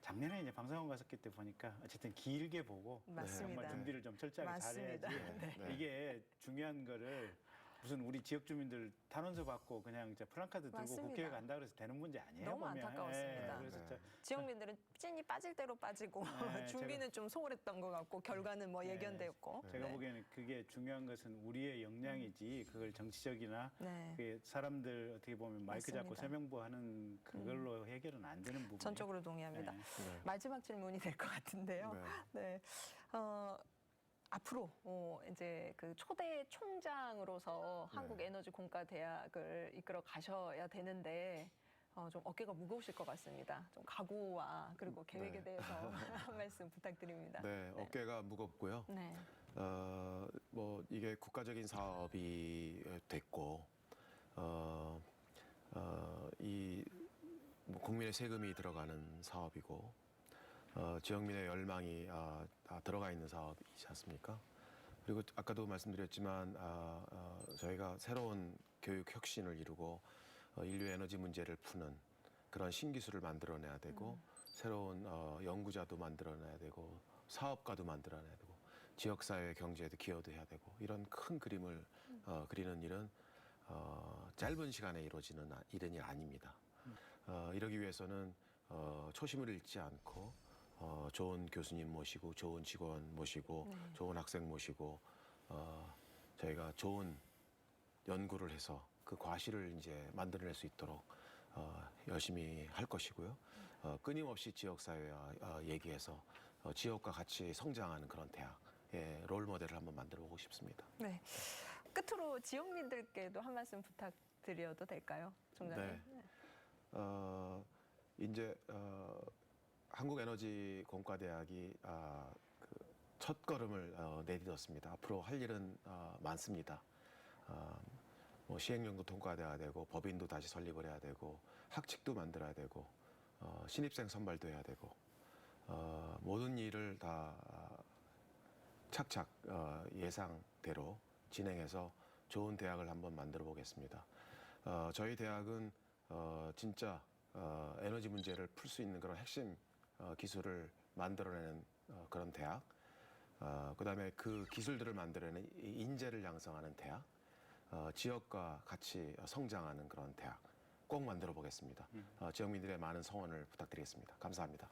작년에 이제 방사능 가속기 때 보니까 어쨌든 길게 보고 맞습니다. 정말 준비를 좀 철저하게 맞습니다. 잘해야지 네. 이게 중요한 거를 무슨 우리 지역 주민들 탄원서 받고 그냥 이제 플랜카드 들고 맞습니다. 국회에 간다 그래서 되는 문제 아니에요. 너무 보면. 안타까웠습니다. 그래서 지역민들은 찐이 빠질 대로 빠지고 네, 준비는 좀 소홀했던 것 같고 결과는 뭐 예견되었고 제가 네. 보기에는 그게 중요한 것은 우리의 역량이지 그걸 정치적이나 네. 그게 사람들 어떻게 보면 마이크 잡고 맞습니다. 세명부하는 그걸로 해결은 안 되는 부분. 전적으로 동의합니다. 네. 마지막 질문이 될 것 같은데요. 네. 앞으로 이제 그 초대 총장으로서 한국에너지공과대학을 이끌어 가셔야 되는데 좀 어깨가 무거우실 것 같습니다. 좀 각오와 그리고 계획에 대해서 한 말씀 부탁드립니다. 네, 어깨가 무겁고요. 네. 뭐 이게 국가적인 사업이 됐고 이 뭐 국민의 세금이 들어가는 사업이고 지역민의 열망이 다 들어가 있는 사업이지 않습니까? 그리고 아까도 말씀드렸지만 저희가 새로운 교육 혁신을 이루고 인류 에너지 문제를 푸는 그런 신기술을 만들어내야 되고 새로운 연구자도 만들어내야 되고 사업가도 만들어내야 되고 지역사회 경제에도 기여도 해야 되고 이런 큰 그림을 그리는 일은 짧은 시간에 이루어지는 일은 아닙니다. 이러기 위해서는 초심을 잃지 않고 좋은 교수님 모시고 좋은 직원 모시고 좋은 학생 모시고 저희가 좋은 연구를 해서 그 과실을 이제 만들어낼 수 있도록 열심히 할 것이고요. 끊임없이 지역사회와 얘기해서 지역과 같이 성장하는 그런 대학의 롤 모델을 한번 만들어 보고 싶습니다. 네. 끝으로 지역민들께도 한 말씀 부탁드려도 될까요, 총장님? 네. 이제 한국에너지공과대학이 첫 걸음을 내딛었습니다. 앞으로 할 일은 많습니다. 뭐 시행령도 통과돼야 되고 법인도 다시 설립을 해야 되고 학칙도 만들어야 되고 신입생 선발도 해야 되고 모든 일을 다 착착 예상대로 진행해서 좋은 대학을 한번 만들어 보겠습니다. 저희 대학은 진짜 에너지 문제를 풀 수 있는 그런 핵심 기술을 만들어내는 그런 대학, 그다음에 그 기술들을 만들어내는 인재를 양성하는 대학, 지역과 같이 성장하는 그런 대학 꼭 만들어 보겠습니다. 지역민들의 많은 성원을 부탁드리겠습니다. 감사합니다.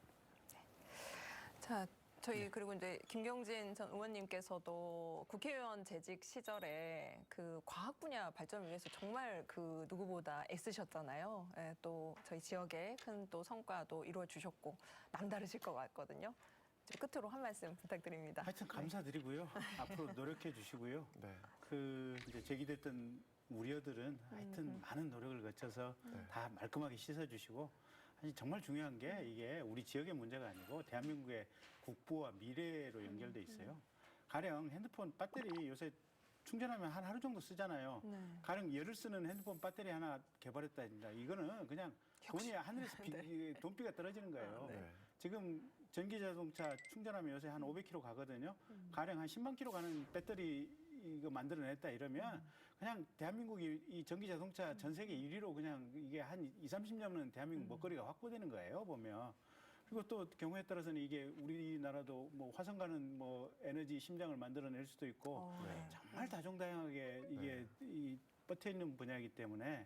자, 저희 그리고 이제 김경진 전 의원님께서도 국회의원 재직 시절에 그 과학 분야 발전을 위해서 정말 그 누구보다 애쓰셨잖아요. 예, 또 저희 지역에 큰 또 성과도 이루어 주셨고 남다르실 것 같거든요. 좀 끝으로 한 말씀 부탁드립니다. 하여튼 감사드리고요. 앞으로 노력해 주시고요. 네. 그 이제 제기됐던 우려들은 하여튼 많은 노력을 거쳐서 다 말끔하게 씻어주시고, 사실 정말 중요한 게 이게 우리 지역의 문제가 아니고 대한민국의 국부와 미래로 연결돼 있어요. 가령 핸드폰 배터리 요새 충전하면 한 하루 정도 쓰잖아요. 가령 열을 쓰는 핸드폰 배터리 하나 개발했다 합니다. 이거는 그냥 돈이 하늘에서 돈비가 떨어지는 거예요. 지금 전기 자동차 충전하면 요새 한 500km 가거든요. 가령 한 10만 km 가는 배터리 이거 만들어냈다 이러면 그냥 대한민국이 이 전기 자동차 전 세계 1위로 그냥 이게 한 20, 30년은 대한민국 먹거리가 확보되는 거예요, 보면. 그리고 또 경우에 따라서는 이게 우리나라도 뭐 화성 가는 뭐 에너지 심장을 만들어낼 수도 있고 정말 다종다양하게 이게 이 뻗쳐 있는 분야이기 때문에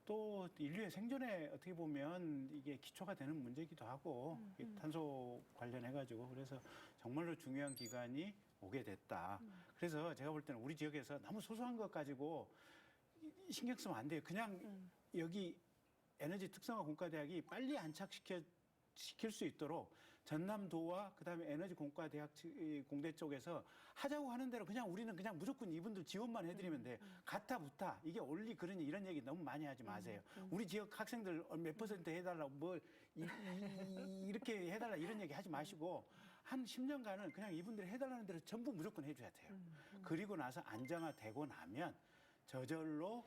또 인류의 생존에 어떻게 보면 이게 기초가 되는 문제이기도 하고 탄소 관련해가지고 그래서 정말로 중요한 기간이 오게 됐다. 그래서 제가 볼 때는 우리 지역에서 너무 소소한 것 가지고 신경 쓰면 안 돼요. 그냥 여기 에너지 특성화 공과대학이 빨리 안착시킬 수 있도록 전남도와 그다음에 에너지 공과대학 공대 쪽에서 하자고 하는 대로 그냥 우리는 그냥 무조건 이분들 지원만 해드리면 돼요. 가타 부타 이게 올리 그러니 이런 얘기 너무 많이 하지 마세요. 우리 지역 학생들 몇 퍼센트 해달라고 뭐 이렇게 해달라 이런 얘기 하지 마시고 한 10년간은 그냥 이분들이 해달라는 대로 전부 무조건 해줘야 돼요. 그리고 나서 안정화되고 나면 저절로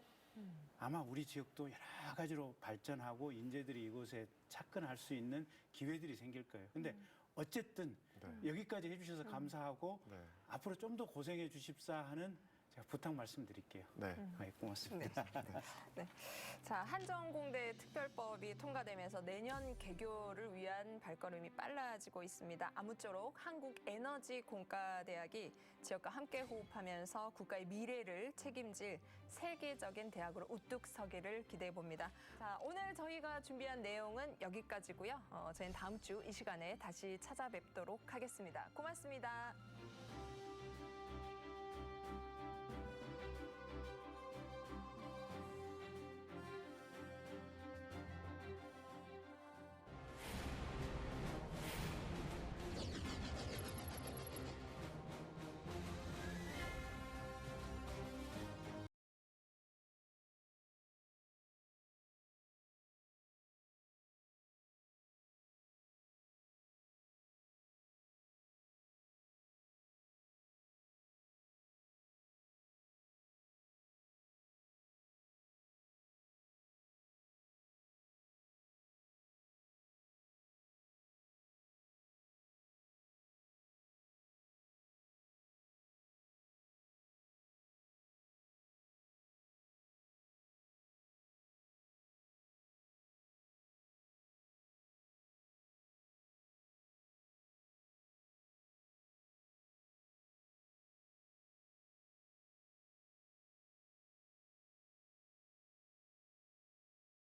아마 우리 지역도 여러 가지로 발전하고 인재들이 이곳에 착근할 수 있는 기회들이 생길 거예요. 근데 어쨌든 여기까지 해주셔서 감사하고 앞으로 좀 더 고생해 주십사 하는 제가 부탁 말씀드릴게요. 네. 고맙습니다. 네. 자, 한전공대 특별법이 통과되면서 내년 개교를 위한 발걸음이 빨라지고 있습니다. 아무쪼록 한국에너지공과대학이 지역과 함께 호흡하면서 국가의 미래를 책임질 세계적인 대학으로 우뚝 서기를 기대해 봅니다. 자, 오늘 저희가 준비한 내용은 여기까지고요. 저희는 다음 주 이 시간에 다시 찾아뵙도록 하겠습니다. 고맙습니다.